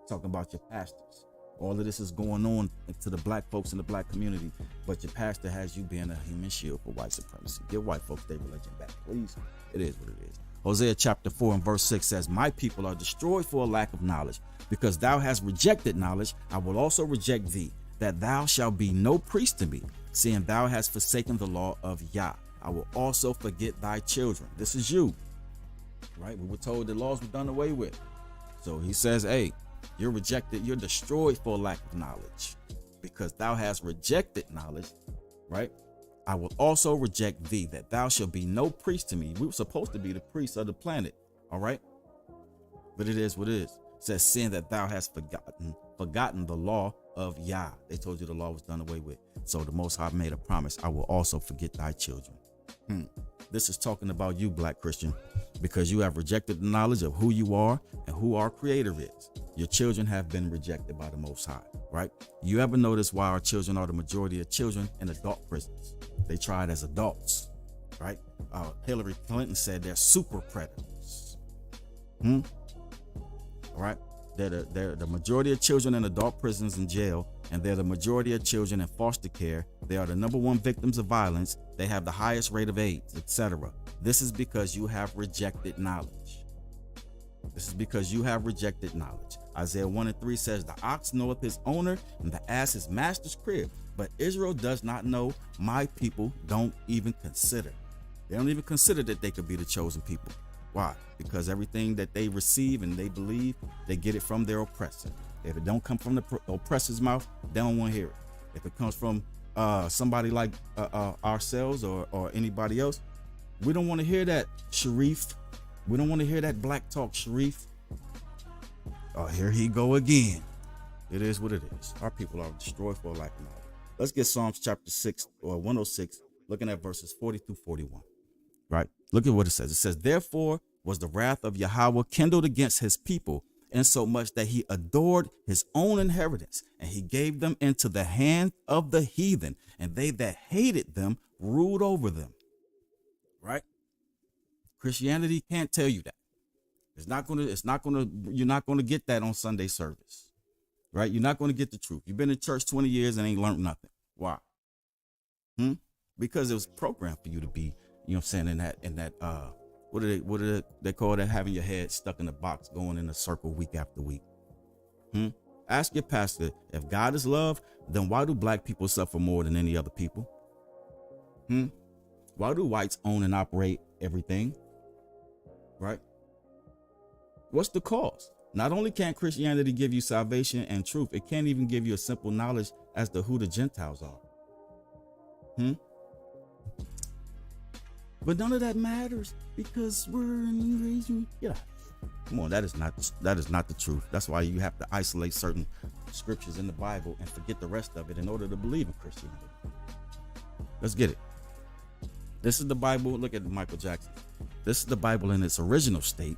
Talking about your pastors. All of this is going on to the black folks in the black community, but your pastor has you being a human shield for white supremacy. Give white folks their religion back, please. It is what it is. Hosea chapter 4 and verse 6 says, my people are destroyed for a lack of knowledge. Because thou hast rejected knowledge, I will also reject thee, that thou shalt be no priest to me, seeing thou hast forsaken the law of Yah. I will also forget thy children. This is you, right? We were told the laws were done away with. So he says, hey, you're rejected, you're destroyed for lack of knowledge. Because thou hast rejected knowledge, right? I will also reject thee, that thou shalt be no priest to me. We were supposed to be the priests of the planet, all right? But it is what it is. It says, seeing that thou hast forgotten the law of Yah. They told you the law was done away with. So the Most High made a promise, I will also forget thy children. This is talking about you, black Christian, because you have rejected the knowledge of who you are and who our creator is. Your children have been rejected by the Most High, right? You ever notice why our children are the majority of children in adult prisons? They tried as adults, right? Hillary Clinton said they're super predators. All right. They're the majority of children in adult prisons and jail, and they're the majority of children in foster care. They are the number one victims of violence. They have the highest rate of AIDS, etc. This is because you have rejected knowledge. This is because you have rejected knowledge. Isaiah 1 and 3 says, the ox knoweth his owner, and the ass his master's crib. But Israel does not know. My people don't even consider. They don't even consider that they could be the chosen people. Why? Because everything that they receive and they believe, they get it from their oppressor. If it don't come from the oppressor's mouth, they don't want to hear it. If it comes from somebody like ourselves or anybody else. We don't want to hear that, Sharif. We don't want to hear that black talk, Sharif. Oh, here he go again. It is what it is. Our people are destroyed for lack of knowledge. Let's get Psalms chapter 6 or 106, looking at verses 40 through 41. Right? Look at what it says. It says, therefore was the wrath of Yahweh kindled against his people, insomuch that he adored his own inheritance, and he gave them into the hand of the heathen, and they that hated them ruled over them. Right? Christianity can't tell you that. You're not gonna get that on Sunday service. Right? You're not gonna get the truth. You've been in church 20 years and ain't learned nothing. Why? Because it was programmed for you to be, you know what I'm saying, in that what do they call that? Having your head stuck in a box, going in a circle week after week. Ask your pastor, if God is love, then why do black people suffer more than any other people? Why do whites own and operate everything? Right? What's the cause? Not only can't Christianity give you salvation and truth, it can't even give you a simple knowledge as to who the Gentiles are. But none of that matters because we're in engagement. Yeah. Come on, that is not the truth. That's why you have to isolate certain scriptures in the Bible and forget the rest of it in order to believe in Christianity. Let's get it. This is the Bible. Look at Michael Jackson. This is the Bible in its original state.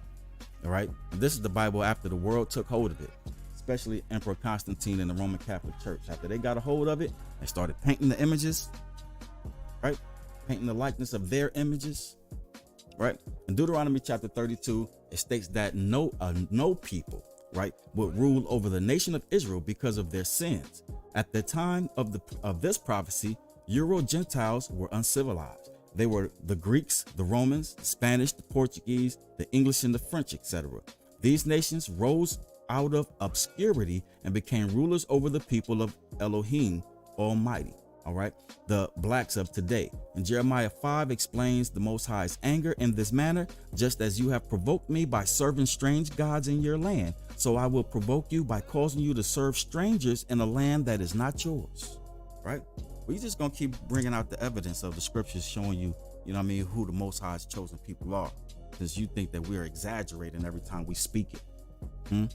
All right. And this is the Bible after the world took hold of it, especially Emperor Constantine and the Roman Catholic Church. After they got a hold of it and started painting the images, right? Painting the likeness of their images, right? In Deuteronomy chapter 32, it states that no people, right, would rule over the nation of Israel because of their sins. At the time of this prophecy, Euro Gentiles were uncivilized. They were the Greeks, the Romans, the Spanish, the Portuguese, the English, and the French, etc. These nations rose out of obscurity and became rulers over the people of Elohim Almighty. All right, the blacks of today. And Jeremiah 5 explains the Most High's anger in this manner: just as you have provoked me by serving strange gods in your land, so I will provoke you by causing you to serve strangers in a land that is not yours. Right? We're just gonna keep bringing out the evidence of the scriptures showing you, you know what I mean, who the Most High's chosen people are, because you think that we're exaggerating every time we speak it. And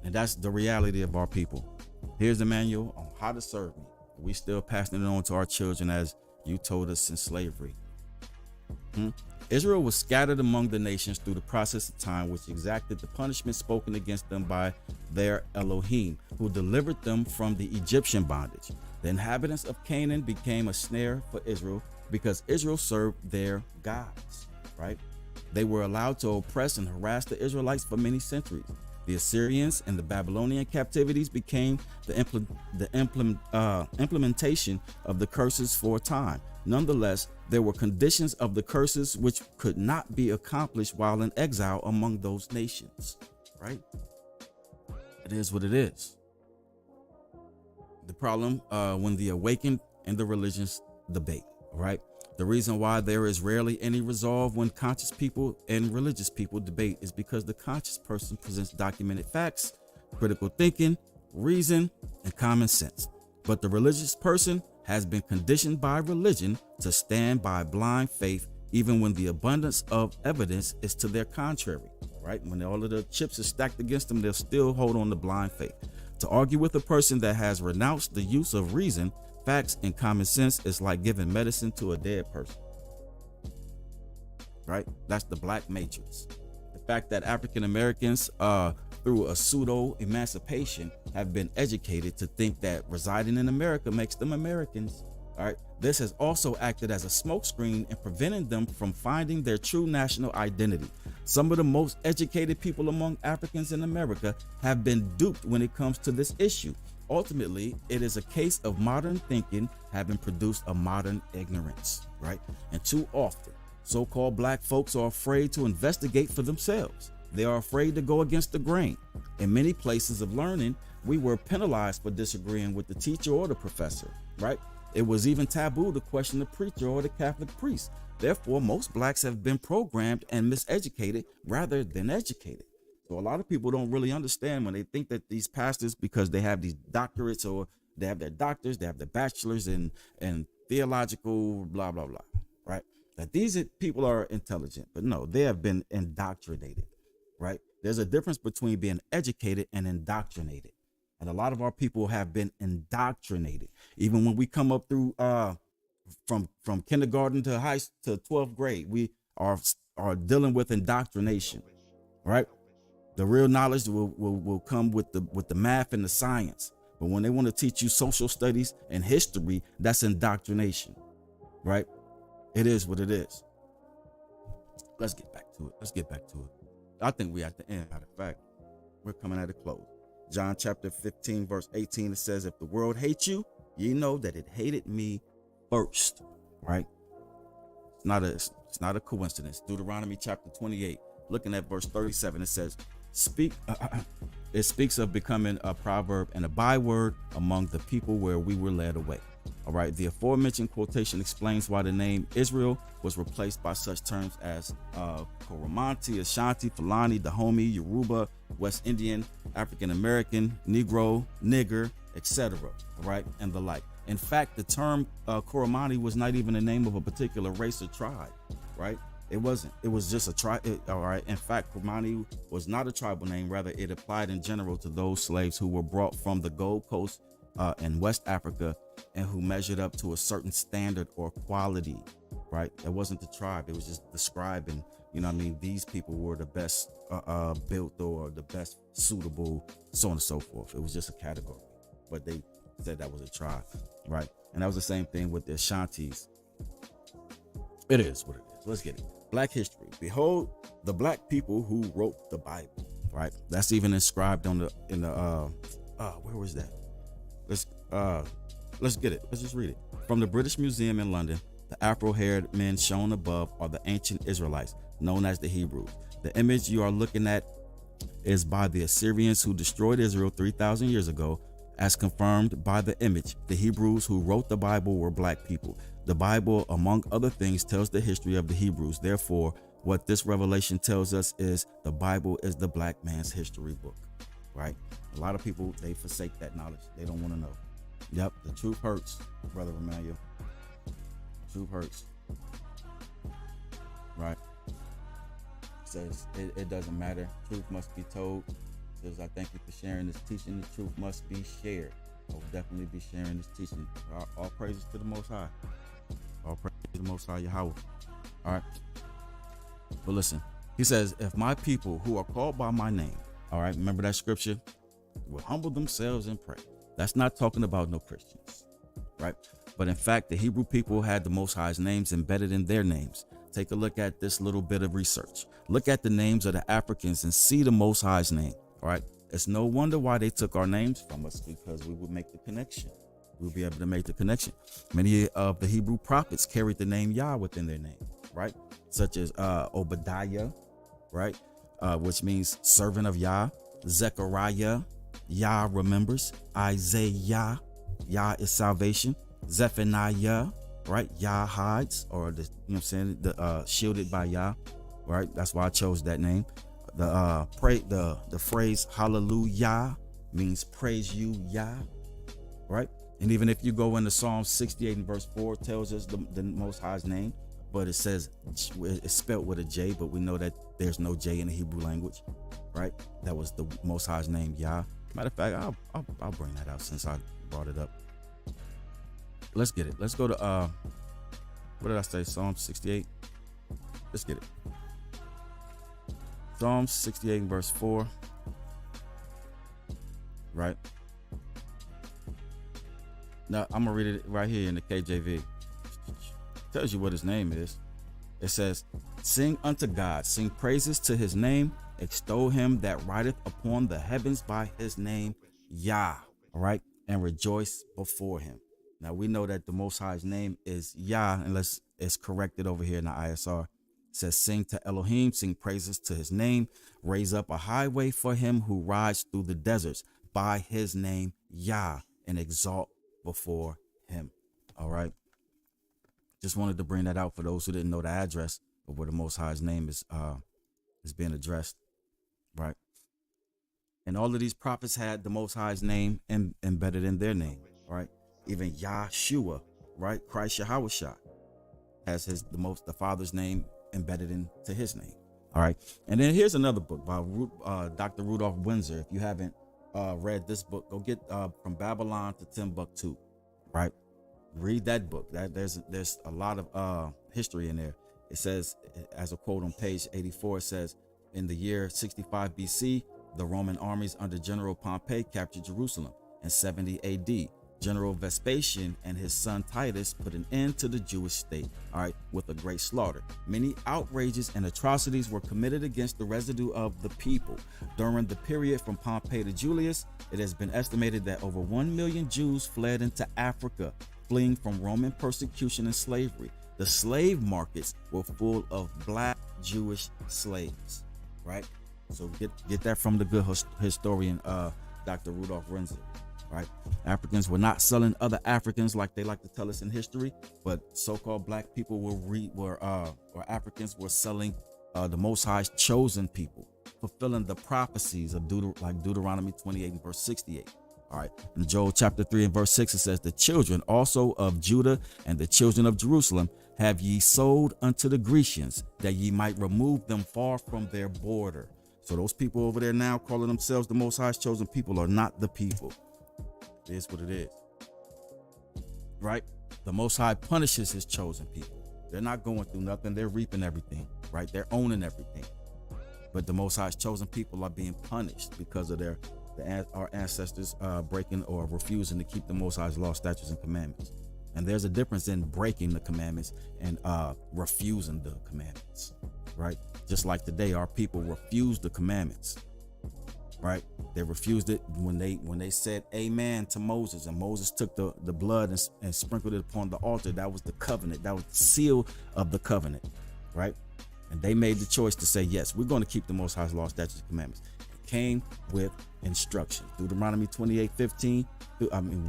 that's the reality of our people. Here's the manual on how to serve me. We still passing it on to our children as you told us in slavery. Israel was scattered among the nations through the process of time, which exacted the punishment spoken against them by their Elohim, who delivered them from the Egyptian bondage. The inhabitants of Canaan became a snare for Israel because Israel served their gods, right? They were allowed to oppress and harass the Israelites for many centuries. The Assyrians and the Babylonian captivities became the implementation of the curses for a time. Nonetheless, there were conditions of the curses which could not be accomplished while in exile among those nations, right? It is what it is. The problem when the awakened and the religious debate, right? The reason why there is rarely any resolve when conscious people and religious people debate is because the conscious person presents documented facts, critical thinking, reason, and common sense. But the religious person has been conditioned by religion to stand by blind faith, even when the abundance of evidence is to their contrary, right? When all of the chips are stacked against them, they'll still hold on to blind faith. To argue with a person that has renounced the use of reason, facts, and common sense is like giving medicine to a dead person, right? That's the black matrix. The fact that African Americans, through a pseudo emancipation, have been educated to think that residing in America makes them Americans. All right. This has also acted as a smokescreen in preventing them from finding their true national identity. Some of the most educated people among Africans in America have been duped when it comes to this issue. Ultimately, it is a case of modern thinking having produced a modern ignorance, right? And too often, so-called black folks are afraid to investigate for themselves. They are afraid to go against the grain. In many places of learning, we were penalized for disagreeing with the teacher or the professor, right? It was even taboo to question the preacher or the Catholic priest. Therefore, most blacks have been programmed and miseducated rather than educated. So a lot of people don't really understand when they think that these pastors, because they have these doctorates or They have their doctors, they have their bachelors in theological blah blah blah, right? That people are intelligent, but no, they have been indoctrinated, right? There's a difference between being educated and indoctrinated. And a lot of our people have been indoctrinated. Even when we come up through from kindergarten to 12th grade, we are dealing with indoctrination, right? The real knowledge will come with the math and the science. But when they want to teach you social studies and history, that's indoctrination, right? It is what it is. Let's get back to it. I think we at the end. Matter of fact, we're coming at a close. John chapter 15, verse 18, it says, if the world hates you, ye know that it hated me first, right? It's not a coincidence. Deuteronomy chapter 28, looking at verse 37, it says, it speaks of becoming a proverb and a byword among the people where we were led away. All right. The aforementioned quotation explains why the name Israel was replaced by such terms as Coromantee, Ashanti, Fulani, Dahomey, Yoruba, West Indian, African American, Negro, nigger, etc. All right, and the like. In fact, the term Coromantee was not even the name of a particular race or tribe, right? It wasn't. It was just a tribe. All right. In fact, Coromantee was not a tribal name. Rather, it applied in general to those slaves who were brought from the Gold Coast in West Africa and who measured up to a certain standard or quality, right? It wasn't the tribe. It was just describing, you know what I mean? These people were the best built or the best suitable, so on and so forth. It was just a category, but they said that was a tribe, right? And that was the same thing with the Ashantis. It is what it is. Let's get it. Black history. Behold the black people who wrote the Bible, right? That's even inscribed on where was that? Let's get it. Let's just read it. From the British Museum in London, the afro-haired men shown above are the ancient Israelites, known as the Hebrews. The image you are looking at is by the Assyrians who destroyed Israel 3,000 years ago. As confirmed by the image, the Hebrews who wrote the Bible were black people. The Bible, among other things, tells the history of the Hebrews. Therefore, what this revelation tells us is the Bible is the black man's history book, right? A lot of people, they forsake that knowledge. They don't want to know. Yep, the truth hurts, Brother Emmanuel. The truth hurts, right? It says it doesn't matter. Truth must be told. It says, I thank you for sharing this teaching. The truth must be shared. I will definitely be sharing this teaching. All praises to the Most High. All praises to the Most High Yahweh. All right. But listen, he says, if my people who are called by my name, all right, remember that scripture, will humble themselves and pray. That's not talking about no Christians, right? But in fact, the Hebrew people had the Most High's names embedded in their names. Take a look at this little bit of research. Look at the names of the Africans and see the Most High's name, all right? It's no wonder why they took our names from us, because we would make the connection. We'll be able to make the connection. Many of the Hebrew prophets carried the name Yah within their name, right? Such as Obadiah, right? Which means servant of Yah. Zechariah, Yah remembers. Isaiah, Yah is salvation. Zephaniah, right? Yah hides, or the, you know what I'm saying, the shielded by Yah, right? That's why I chose that name. The phrase hallelujah means praise you, Yah, right? And even if you go into Psalm 68 and verse 4, it tells us the Most High's name, but it says it's spelled with a J, but we know that there's no J in the Hebrew language, right? That was the Most High's name, Yah. Matter of fact, I'll bring that out since I brought it up. Let's get it. Let's go to what did I say? Psalm 68. Let's get it. Psalm 68 verse 4. Right. Now I'm gonna read it right here in the KJV. Tells you what his name is. It says, sing unto God, sing praises to his name, extol him that rideth upon the heavens by his name, Yah. All right, and rejoice before him. Now we know that the Most High's name is Yah, unless it's corrected over here in the ISR. It says, sing to Elohim, sing praises to his name, raise up a highway for him who rides through the deserts by his name, Yah, and exalt before him. All right. Just wanted to bring that out for those who didn't know the address of where the Most High's name is being addressed, right? And all of these prophets had the Most High's name embedded in their name, All right. Even Yahshua, right? Christ Yahweh has the Father's name embedded into his name. All right. And then here's another book by Dr. Rudolph Windsor. If you haven't read this book, go get From Babylon to Timbuktu. Right. Read that book. There's a lot of history in there. It says, as a quote on page 84, it says, in the year 65 BC, the Roman armies under General Pompey captured Jerusalem. In 70 AD, General Vespasian and his son Titus put an end to the Jewish state, all right, with a great slaughter. Many outrages and atrocities were committed against the residue of the people. During the period from Pompey to Julius, it has been estimated that over 1 million Jews fled into Africa, fleeing from Roman persecution and slavery. The slave markets were full of black Jewish slaves, right? So get that from the good historian, Dr. Rudolph Windsor. Right, Africans were not selling other Africans like they like to tell us in history, but so-called black people or Africans were selling the Most High's chosen people, fulfilling the prophecies of Deuteronomy 28 and verse 68. All right, in Joel chapter 3 and verse 6, it says, "The children also of Judah and the children of Jerusalem have ye sold unto the Grecians, that ye might remove them far from their border." So those people over there now calling themselves the Most High's chosen people are not the people. It is what it is, right? The Most High punishes his chosen people. They're not going through nothing. They're reaping everything, right? They're owning everything. But the Most High's chosen people are being punished because of our ancestors breaking or refusing to keep the Most High's law, statutes, and commandments. And there's a difference in breaking the commandments and refusing the commandments, right? Just like today, our people refuse the commandments. Right, they refused it when they said amen to Moses, and Moses took the blood and sprinkled it upon the altar. That was the covenant. That was the seal of the covenant, right? And they made the choice to say, yes, we're going to keep the Most High's law, statutes, and commandments. It came with instructions. Deuteronomy 28:15,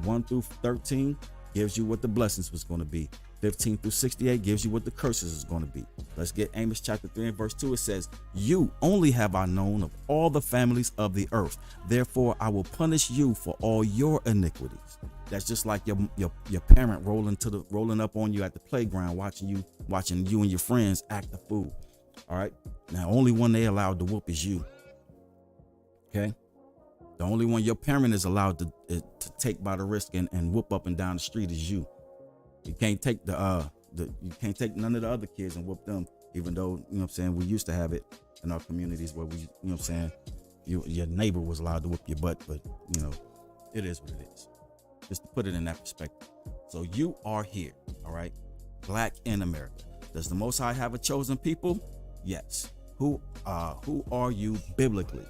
1 through 13 gives you what the blessings was going to be. 15 through 68 gives you what the curses is going to be. Let's get Amos chapter 3 and verse 2. It says, "You only have I known of all the families of the earth. Therefore, I will punish you for all your iniquities." That's just like your parent rolling up on you at the playground, watching you and your friends act the fool. All right. Now, only one they allowed to whoop is you. Okay. The only one your parent is allowed to take by the wrist and whoop up and down the street is you. You can't take you can't take none of the other kids and whoop them, even though, you know what I'm saying, we used to have it in our communities where we, you know what I'm saying, your neighbor was allowed to whoop your butt, but you know, it is what it is. Just to put it in that perspective. So you are here, all right, black in America. Does the Most High have a chosen people? Yes. Who are you biblically?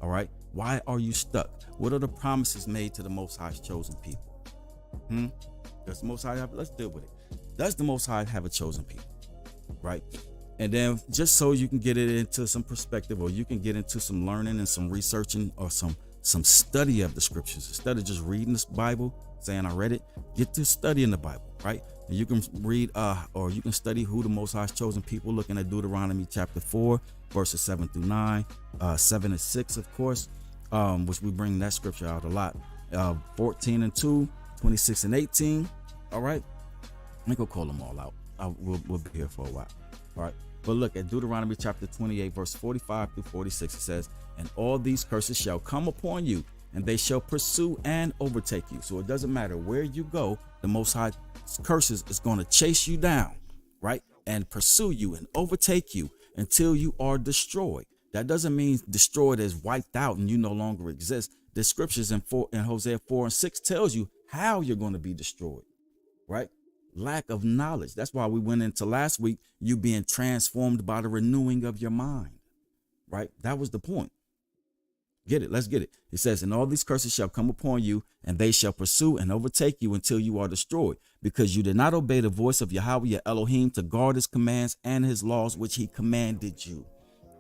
All right. Why are you stuck? What are the promises made to the Most High's chosen people? Does the Most High have? Let's deal with it. Does the Most High have a chosen people? Right. And then just so you can get it into some perspective, or you can get into some learning and some researching or some study of the scriptures, instead of just reading this Bible, saying I read it, get to studying the Bible, right? And you can read or you can study who the Most High's chosen people, looking at Deuteronomy chapter 4, verses 7 through 9, 7 and 6, of course, which we bring that scripture out a lot. 14 and 2, 26 and 18. All right. I'm gonna call them all out. We'll be here for a while. All right. But look at Deuteronomy chapter 28, verse 45 through 46. It says, "And all these curses shall come upon you, and they shall pursue and overtake you." So it doesn't matter where you go, the Most High curses is going to chase you down, right? And pursue you and overtake you until you are destroyed. That doesn't mean destroyed as wiped out and you no longer exist. The scriptures in Hosea 4 and 6 tells you how you're going to be destroyed, right? Lack of knowledge. That's why we went into last week, you being transformed by the renewing of your mind, right? That was the point. Get it? Let's get it. It says, "And all these curses shall come upon you, and they shall pursue and overtake you until you are destroyed, because you did not obey the voice of Yahweh your Elohim to guard his commands and his laws, which he commanded you,"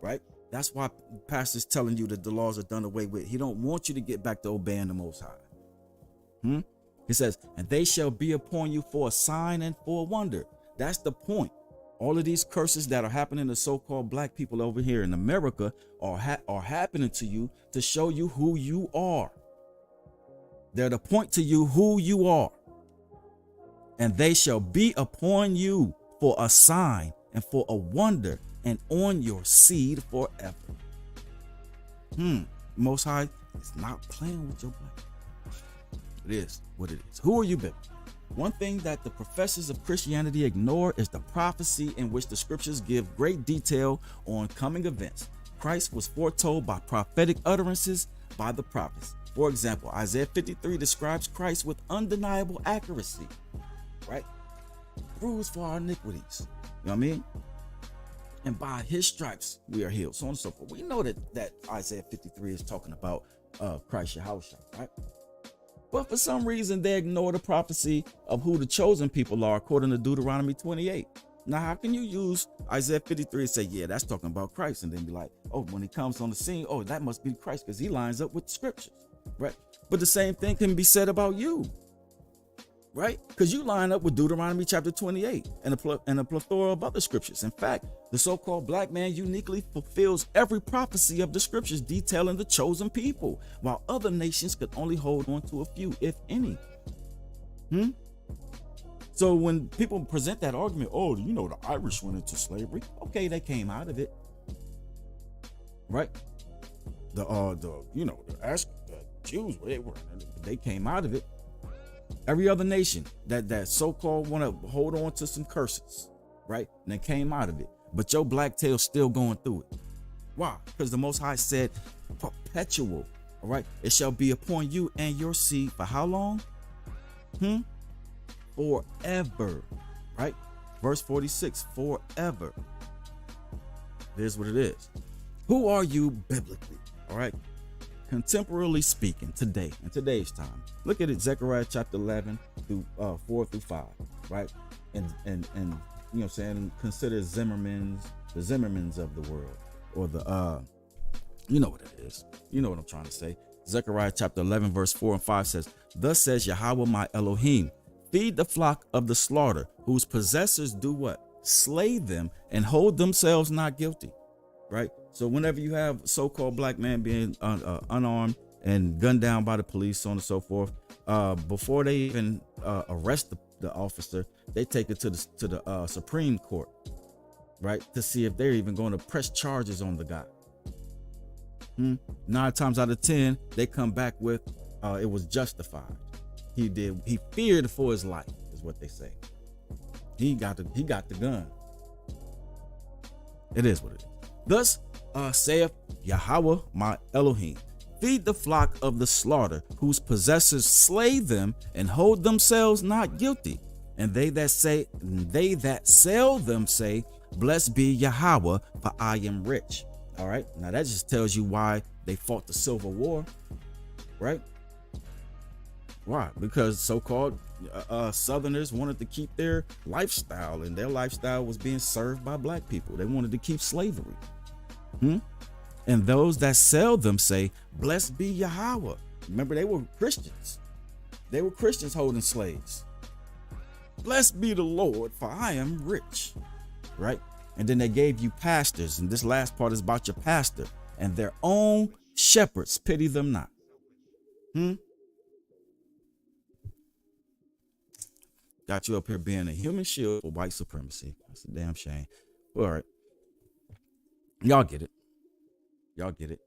right? That's why pastor's telling you that the laws are done away with. He don't want you to get back to obeying the Most High. He says, "And they shall be upon you for a sign and for a wonder." That's the point. All of these curses that are happening to so-called black people over here in America are happening to you to show you who you are. They're to point to you who you are. And they shall be upon you for a sign and for a wonder, and on your seed forever. Most High is not playing with your black. It is what it is. Who are you, baby? One thing that the professors of Christianity ignore is the prophecy in which the scriptures give great detail on coming events. Christ was foretold by prophetic utterances by the prophets. For example, Isaiah 53 describes Christ with undeniable accuracy, right? Bruised for our iniquities. You know what I mean? And by his stripes we are healed, so on and so forth. We know that Isaiah 53 is talking about Christ Yahushua, right? But for some reason, they ignore the prophecy of who the chosen people are according to Deuteronomy 28. Now, how can you use Isaiah 53 and say, yeah, that's talking about Christ, and then be like, oh, when he comes on the scene, oh, that must be Christ because he lines up with the scriptures, right? But the same thing can be said about you, right? Because you line up with Deuteronomy chapter 28 and a plethora of other scriptures. In fact, the so-called black man uniquely fulfills every prophecy of the scriptures detailing the chosen people, while other nations could only hold on to a few, if any. So when people present that argument, oh, you know, the Irish went into slavery. Okay, they came out of it, right? The Jews, they came out of it. Every other nation that so-called want to hold on to some curses, right? And they came out of it. But your black tail's still going through it. Why? Because the Most High said perpetual, all right? It shall be upon you and your seed for how long? Forever, right? Verse 46, forever. Here's what it is. Who are you biblically, all right? Contemporarily speaking, today, in today's time, look at it, Zechariah chapter 11 through 4 through 5, right? And you know what I'm saying, consider the Zimmermans of the world, or the you know what it is. You know what I'm trying to say. Zechariah chapter 11 verse 4 and 5 says, thus says Yahweh my Elohim, feed the flock of the slaughter, whose possessors do what? Slay them and hold themselves not guilty, right? So whenever you have so-called black man being unarmed and gunned down by the police, so on and so forth, before they even arrest the officer, they take it to the Supreme Court, right, to see if they're even going to press charges on the guy. 9 times out of 10, they come back with it was justified. He feared for his life, is what they say. He got the gun. It is what it is. Thus saith Yahweh my Elohim, feed the flock of the slaughter, whose possessors slay them and hold themselves not guilty. And they that sell them say, blessed be Yahweh, for I am rich. All right. Now that just tells you why they fought the Civil War, right? Why? Because so-called Southerners wanted to keep their lifestyle, and their lifestyle was being served by black people. They wanted to keep slavery. And those that sell them say, blessed be Yahweh. Remember, they were Christians. They were Christians holding slaves. Blessed be the Lord, for I am rich. Right? And then they gave you pastors. And this last part is about your pastor. And their own shepherds pity them not. Got you up here being a human shield for white supremacy. That's a damn shame. All right. Y'all get it. Y'all get it.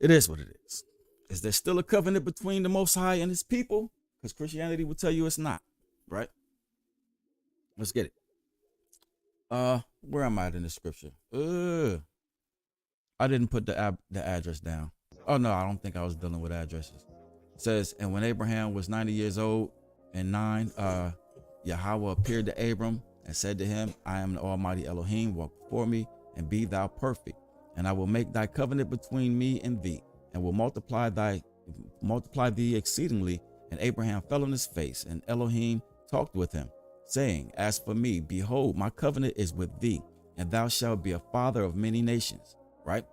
It is what it is. Is there still a covenant between the Most High and his people? Because Christianity will tell you it's not, right? Let's get it. Where am I in the scripture? I didn't put the address down. Oh no, I don't think I was dealing with addresses. It says, and when Abraham was 90 years old and 9, Yahweh appeared to Abram and said to him, I am the Almighty Elohim, walk before me and be thou perfect. And I will make thy covenant between me and thee, and will multiply thee exceedingly. And Abraham fell on his face, and Elohim talked with him, saying, as for me, behold, my covenant is with thee, and thou shalt be a father of many nations. Right?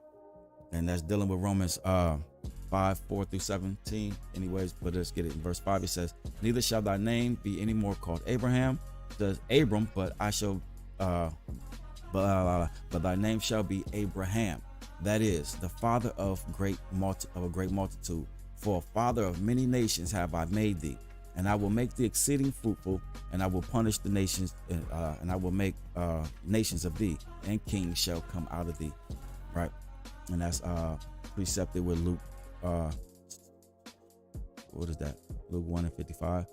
And that's dealing with Romans 5:4-17. Anyways, but let's get it. In verse 5, it says, neither shall thy name be any more called Abraham, does Abram, but I shall but thy name shall be Abraham, that is, the father of a great multitude. For a father of many nations have I made thee, and I will make thee exceeding fruitful, and I will punish the nations, and I will make nations of thee, and kings shall come out of thee. Right? And that's precepted with Luke. What is that? Luke 1:55.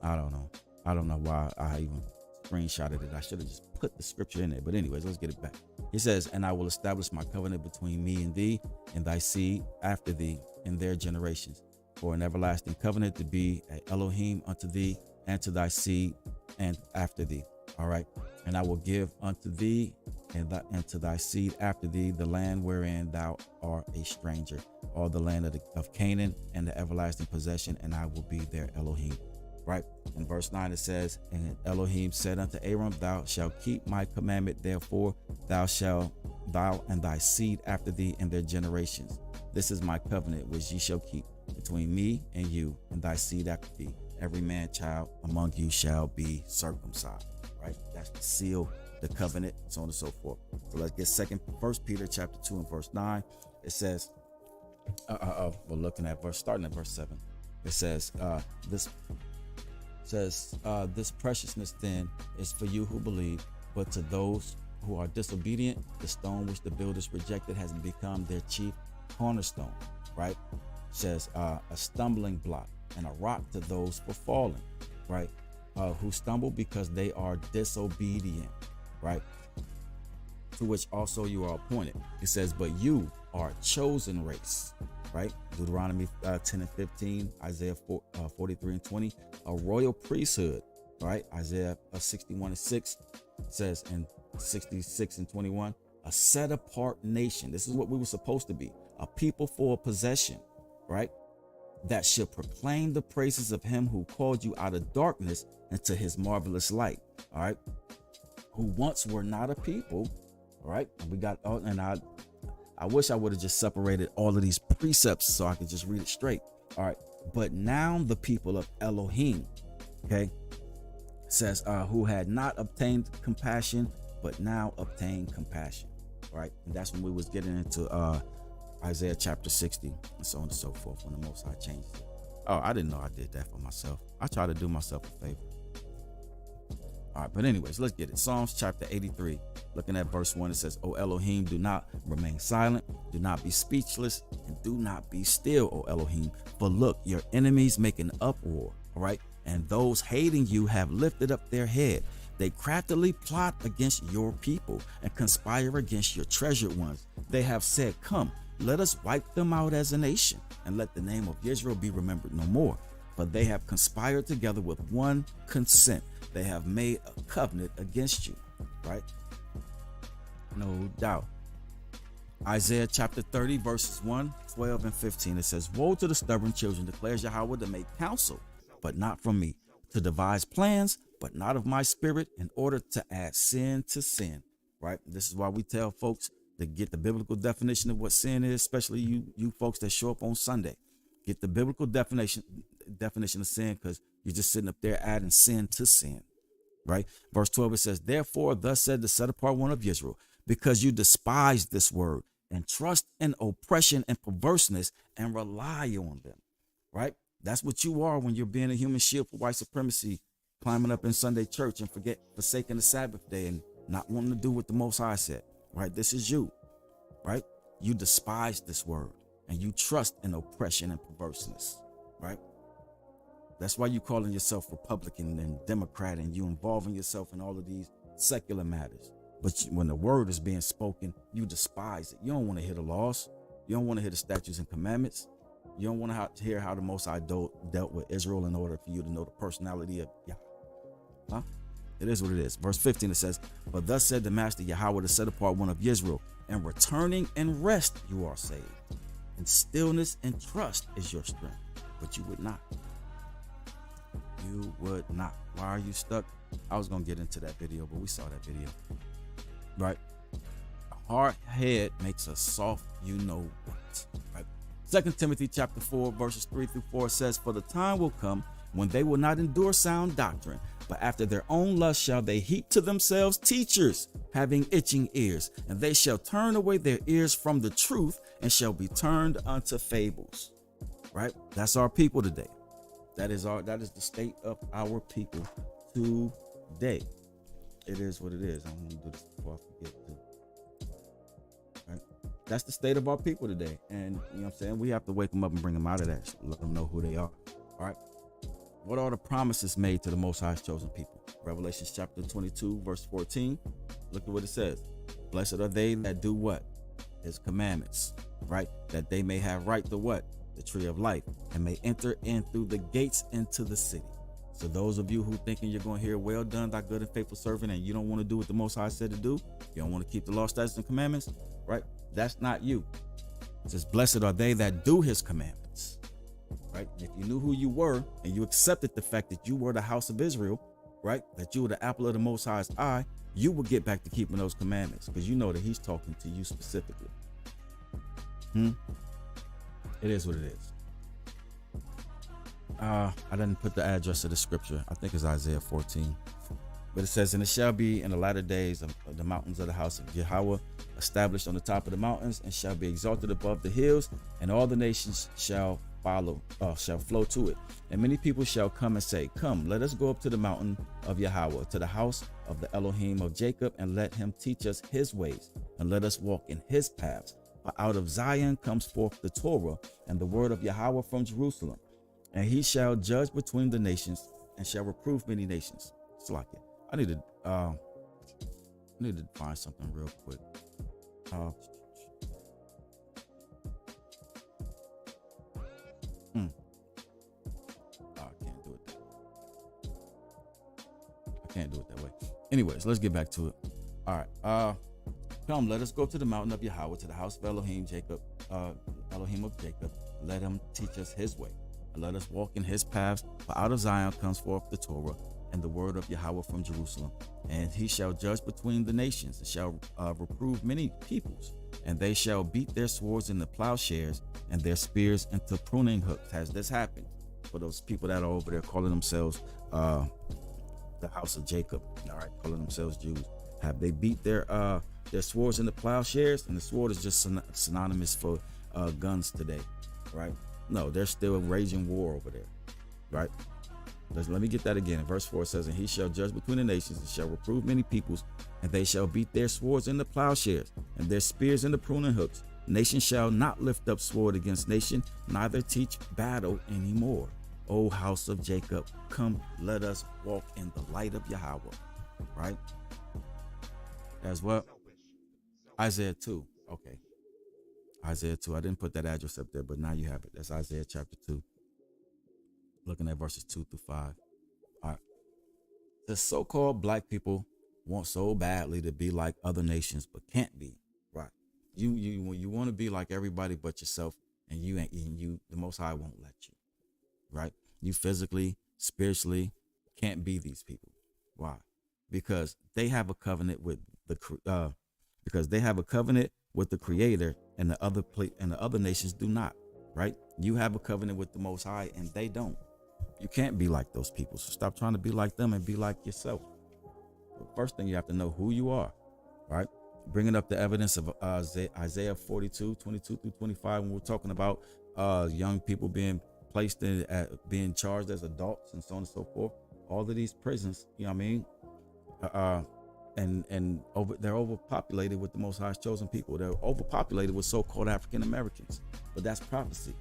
I don't know why I even screenshotted it. I should have just put the scripture in there. But anyways, let's get it back. He says, and I will establish my covenant between me and thee and thy seed after thee in their generations, for an everlasting covenant to be an Elohim unto thee and to thy seed and after thee. All right. And I will give unto thee and to thy seed after thee the land wherein thou art a stranger, or the land of Canaan, and the everlasting possession, and I will be their Elohim. Right. In verse 9 it says, and Elohim said unto Abram, thou shalt keep my commandment, therefore thou and thy seed after thee in their generations. This is my covenant which ye shall keep between me and you and thy seed after thee. Every man child among you shall be circumcised. Right. That's the seal, the covenant, so on and so forth. So let's get First Peter chapter 2 and verse 9. It says, we're looking at starting at verse 7. It says, this preciousness then is for you who believe, but to those who are disobedient, the stone which the builders rejected has become their chief cornerstone. Right? It says a stumbling block and a rock to those for falling. Right? Who stumble because they are disobedient. Right? To which also you are appointed. It says, but you are a chosen race. Right? Deuteronomy 10 and 15, Isaiah 43 and 20, a royal priesthood. Right? Isaiah 61 and 6 says, in 66 and 21, a set apart nation. This is what we were supposed to be, a people for a possession. Right? That should proclaim the praises of him who called you out of darkness into his marvelous light. All right. Who once were not a people. All right. And we got, and I wish I would have just separated all of these precepts so I could just read it straight. All right. But now the people of Elohim, okay, says, who had not obtained compassion, but now obtain compassion. All right. And that's when we was getting into Isaiah chapter 60 and so on and so forth, when the Most High changed it. Oh, I didn't know I did that for myself. I try to do myself a favor. All right, but anyways, let's get it. Psalms chapter 83, looking at verse 1, it says, O Elohim, do not remain silent, do not be speechless, and do not be still, O Elohim. For look, your enemies make an uproar, all right? And those hating you have lifted up their head. They craftily plot against your people and conspire against your treasured ones. They have said, come, let us wipe them out as a nation, and let the name of Israel be remembered no more. For they have conspired together with one consent. They have made a covenant against you. Right? No doubt. Isaiah chapter 30, verses 1, 12, and 15. It says, woe to the stubborn children, declares Yahweh, to make counsel, but not from me, to devise plans, but not of my spirit, in order to add sin to sin. Right? This is why we tell folks to get the biblical definition of what sin is, especially you folks that show up on Sunday. Get the biblical definition of sin, because you're just sitting up there adding sin to sin. Right? Verse 12, it says, therefore, thus said the set apart one of Israel, because you despise this word and trust in oppression and perverseness and rely on them. Right? That's what you are when you're being a human shield for white supremacy, climbing up in Sunday church and forsaking the Sabbath day and not wanting to do what the Most High said. Right? This is you. Right? You despise this word and you trust in oppression and perverseness. Right? That's why you calling yourself Republican and Democrat, and you involving yourself in all of these secular matters. But when the word is being spoken, you despise it. You don't want to hear the laws. You don't want to hear the statutes and commandments. You don't want to hear how the Most High dealt with Israel in order for you to know the personality of Yahweh. Huh? It is what it is. Verse 15, it says, but thus said the Master Yahweh, to set apart one of Israel, and returning and rest you are saved. And stillness and trust is your strength. But you would not. You would not. Why are you stuck? I was going to get into that video, but we saw that video. Right? A hard head makes a soft you know what. Right? 2 Timothy chapter 4, verses 3 through 4 says, for the time will come when they will not endure sound doctrine, but after their own lust shall they heap to themselves teachers, having itching ears, and they shall turn away their ears from the truth and shall be turned unto fables. right? That's our people today. That is the state of our people today. It is what it is. I'm gonna do this before I forget to. Right? That's the state of our people today. And you know what I'm saying? We have to wake them up and bring them out of that. Let them know who they are. All right. What are the promises made to the Most High's chosen people? Revelation chapter 22, verse 14. Look at what it says. Blessed are they that do what? His commandments, right? That they may have right to what? The tree of life, and may enter in through the gates into the city. So those of you who thinking you're going to hear, well done, thy good and faithful servant, and you don't want to do what the Most High said to do, you don't want to keep the law, statutes, and commandments, right? That's not you. It says, blessed are they that do his commandments, right? If you knew who you were and you accepted the fact that you were the house of Israel, right? That you were the apple of the Most High's eye, you will get back to keeping those commandments because you know that he's talking to you specifically. It is what it is. I didn't put the address of the scripture. I think it's Isaiah 14. But it says, and it shall be in the latter days of the mountains of the house of Yahweh established on the top of the mountains, and shall be exalted above the hills, and all the nations shall flow to it. And many people shall come and say, come, let us go up to the mountain of Yahweh, to the house of the Elohim of Jacob, and let him teach us his ways, and let us walk in his paths. For out of Zion comes forth the Torah and the word of Yahweh from Jerusalem. And he shall judge between the nations, and shall reprove many nations. It's like it. I need to find something real quick. I can't do it. I can't do it that way. Anyways, let's get back to it. All right. Come, let us go to the mountain of Yahweh, to the house of Elohim of Jacob. Let him teach us his way, and let us walk in his paths. For out of Zion comes forth the Torah and the word of Yahweh from Jerusalem. And he shall judge between the nations, and shall reprove many peoples. And they shall beat their swords into plowshares, and their spears into pruning hooks. Has this happened for those people that are over there calling themselves the house of Jacob? All right, calling themselves Jews. Have they beat their swords into plowshares? And the sword is just synonymous for guns today, right? No, there's still a raging war over there, right? Let me get that again. In verse 4 it says, and he shall judge between the nations, and shall reprove many peoples, and they shall beat their swords into plowshares, and their spears into pruning hooks. Nation shall not lift up sword against nation, neither teach battle anymore. O house of Jacob, come, let us walk in the light of Yahweh, right? As well, Isaiah 2. Okay. Isaiah 2. I didn't put that address up there, but now you have it. That's Isaiah chapter 2. Looking at verses 2 through 5. All right. The so-called black people want so badly to be like other nations, but can't be. Right. You want to be like everybody but yourself, and the Most High won't let you. Right. You physically, spiritually can't be these people. Why? Because they have a covenant with the Creator, and the other nations do not. Right? You have a covenant with the Most High, and they don't. You can't be like those people. So stop trying to be like them and be like yourself. The first thing, you have to know who you are. Right? Bringing up the evidence of Isaiah 42, 22 through 25, when we're talking about young people being placed in, being charged as adults and so on and so forth. All of these prisons, you know what I mean? They're overpopulated with the Most High's chosen people. They're overpopulated with so-called African Americans. But that's prophecy.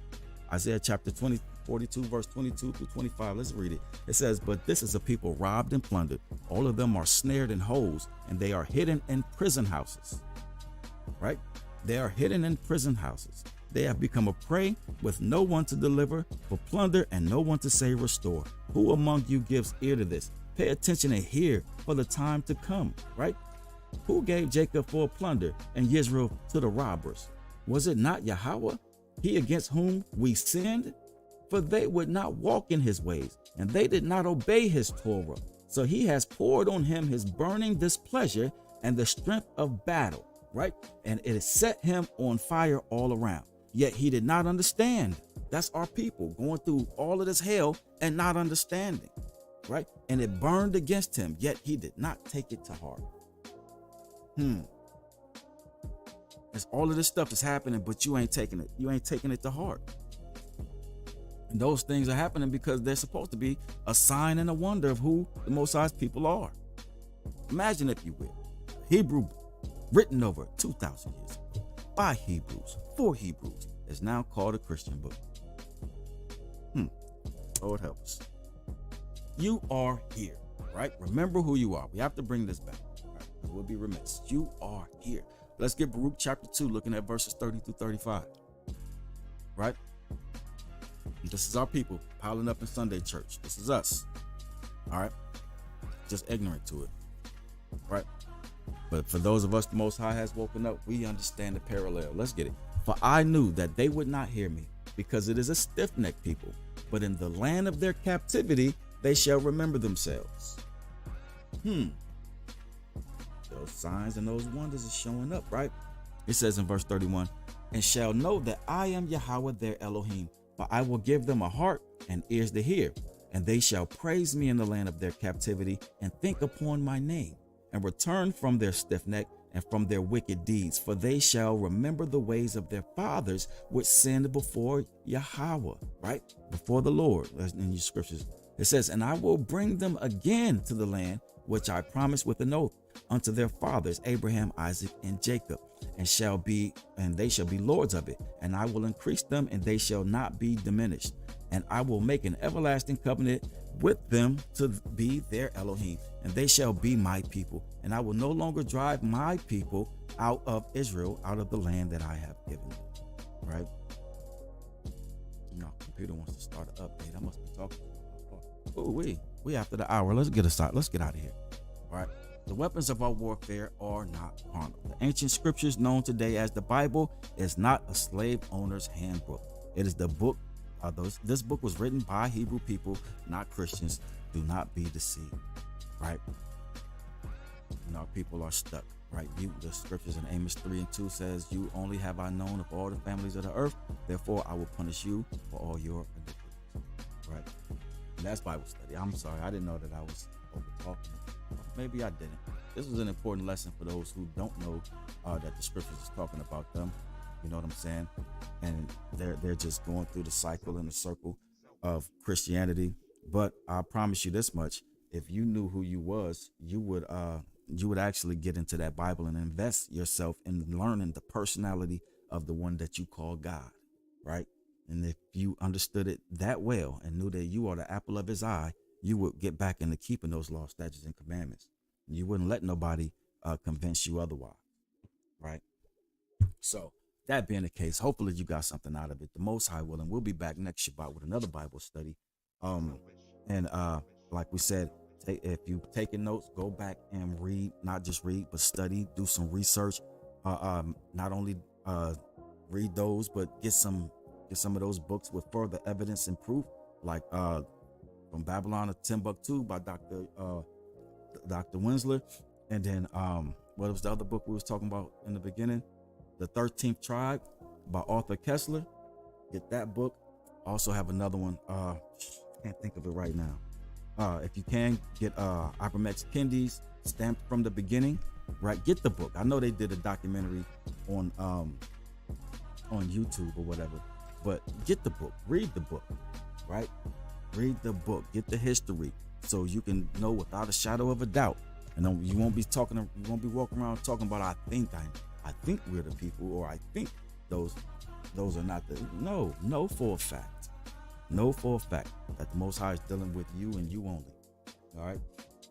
Isaiah chapter 42, verse 22 through 25. Let's read it. It says, but this is a people robbed and plundered. All of them are snared in holes, and they are hidden in prison houses. Right? They are hidden in prison houses. They have become a prey with no one to deliver, for plunder, and no one to say restore. Who among you gives ear to this? Pay attention and hear, for the time to come, right? Who gave Jacob for a plunder and Israel to the robbers? Was it not Yahweh, he against whom we sinned? For they would not walk in his ways, and they did not obey his Torah. So he has poured on him his burning displeasure and the strength of battle, right? And it has set him on fire all around. Yet he did not understand. That's our people going through all of this hell and not understanding. Right? And it burned against him, yet he did not take it to heart. As all of this stuff is happening, but you ain't taking it. You ain't taking it to heart. And those things are happening because they're supposed to be a sign and a wonder of who the Most High's people are. Imagine, if you will, Hebrew written over 2,000 years ago by Hebrews, for Hebrews, is now called a Christian book. Lord help us. You are here, right? Remember who you are. We have to bring this back, right? Because we'll be remiss. You are here. Let's get Baruch chapter 2, looking at verses 30 through 35, right? This is our people piling up in Sunday church. This is us, all right? Just ignorant to it, right? But for those of us the Most High has woken up, we understand the parallel. Let's get it. For I knew that they would not hear me, because it is a stiff-necked people. But in the land of their captivity, they shall remember themselves. Those signs and those wonders are showing up, right? It says in verse 31, and shall know that I am Yahweh their Elohim, for I will give them a heart and ears to hear, and they shall praise me in the land of their captivity, and think upon my name, and return from their stiff neck and from their wicked deeds, for they shall remember the ways of their fathers, which sinned before Yahweh, right? Before the Lord, in your scriptures. It says, and I will bring them again to the land which I promised with an oath unto their fathers, Abraham, Isaac, and Jacob, and they shall be lords of it. And I will increase them, and they shall not be diminished. And I will make an everlasting covenant with them to be their Elohim, and they shall be my people. And I will no longer drive my people out of Israel, out of the land that I have given them. Right? No, computer wants to start an update. I must be talking. Oh, we after the hour. Let's get out of here. All right. The weapons of our warfare are not carnal. The ancient scriptures known today as the Bible is not a slave owner's handbook. It is the book. This book was written by Hebrew people, not Christians. Do not be deceived. Right? Our people are stuck. Right? The scriptures in Amos 3 and 2 says, you only have I known of all the families of the earth. Therefore, I will punish you for all your iniquities. Right? And that's Bible study. I'm sorry. I didn't know that I was over talking. Maybe I didn't. This was an important lesson for those who don't know that the scriptures is talking about them. You know what I'm saying? And they're just going through the cycle and the circle of Christianity. But I promise you this much: if you knew who you was, you would actually get into that Bible and invest yourself in learning the personality of the one that you call God, right? And if you understood it that well and knew that you are the apple of his eye, you would get back into keeping those laws, statutes, and commandments. You wouldn't let nobody convince you otherwise, right? So that being the case, hopefully you got something out of it. The Most High willing, we'll be back next Shabbat with another Bible study. And like we said, if you've taken notes, go back and read, not just read, but study, do some research. Not only read those, but get some of those books with further evidence and proof, like From Babylon to Timbuktu by Dr. Winsler. And then what was the other book we was talking about in the beginning? The 13th Tribe by Arthur Kessler. Get that book. Also have another one. Can't think of it right now. If you can get Ibramex Kendi's Stamped from the Beginning, right? Get the book. I know they did a documentary on YouTube or whatever, but get the book. Read the book, right? Read the book. Get the history so you can know without a shadow of a doubt. And then you won't be walking around talking about I think we're the people, or I think those are not the. No, for a fact. Know for a fact that the Most High is dealing with you and you only. All right.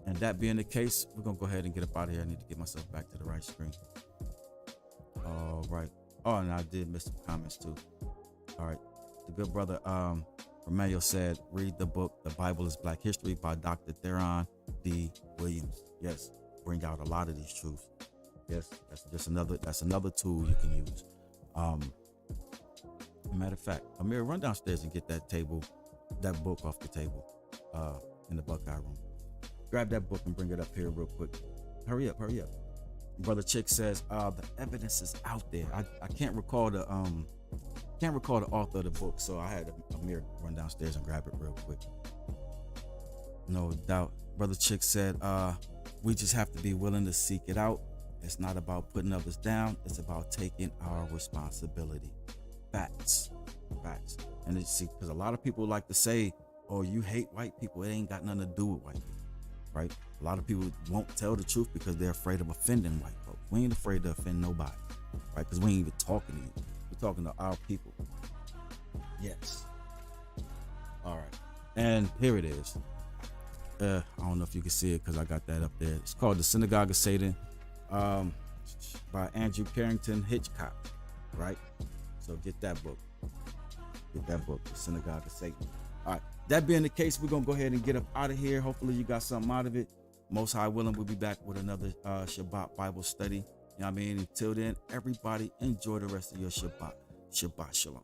And that being the case, we're going to go ahead and get up out of here. I need to get myself back to the right screen. All right. Oh, and I did miss some comments too. All right. The good brother, Romeo said, read the book, The Bible is Black History by Dr. Theron D. Williams. Yes. Bring out a lot of these truths. Yes. That's another tool you can use. Matter of fact, Amir, run downstairs and get that book off the table in the Buckeye room. Grab that book and bring it up here real quick. Hurry up. Brother Chick says the evidence is out there. I can't recall the author of the book, so I had Amir run downstairs and grab it real quick. No doubt. Brother Chick said we just have to be willing to seek it out. It's not about putting others down. It's about taking our responsibility. Facts. Facts. And it's see, because a lot of people like to say, "Oh, you hate white people. It ain't got nothing to do with white people," right? A lot of people won't tell the truth because they're afraid of offending white folks. We ain't afraid to offend nobody, right? Because we ain't even talking to you. We're talking to our people. Yes. All right. And here it is. I don't know if you can see it because I got that up there. It's called The Synagogue of Satan, by Andrew Carrington Hitchcock, right? So get that book. Get that book, The Synagogue of Satan. All right. That being the case, we're going to go ahead and get up out of here. Hopefully you got something out of it. Most High willing, we'll be back with another Shabbat Bible study. You know what I mean? Until then, everybody enjoy the rest of your Shabbat. Shabbat Shalom.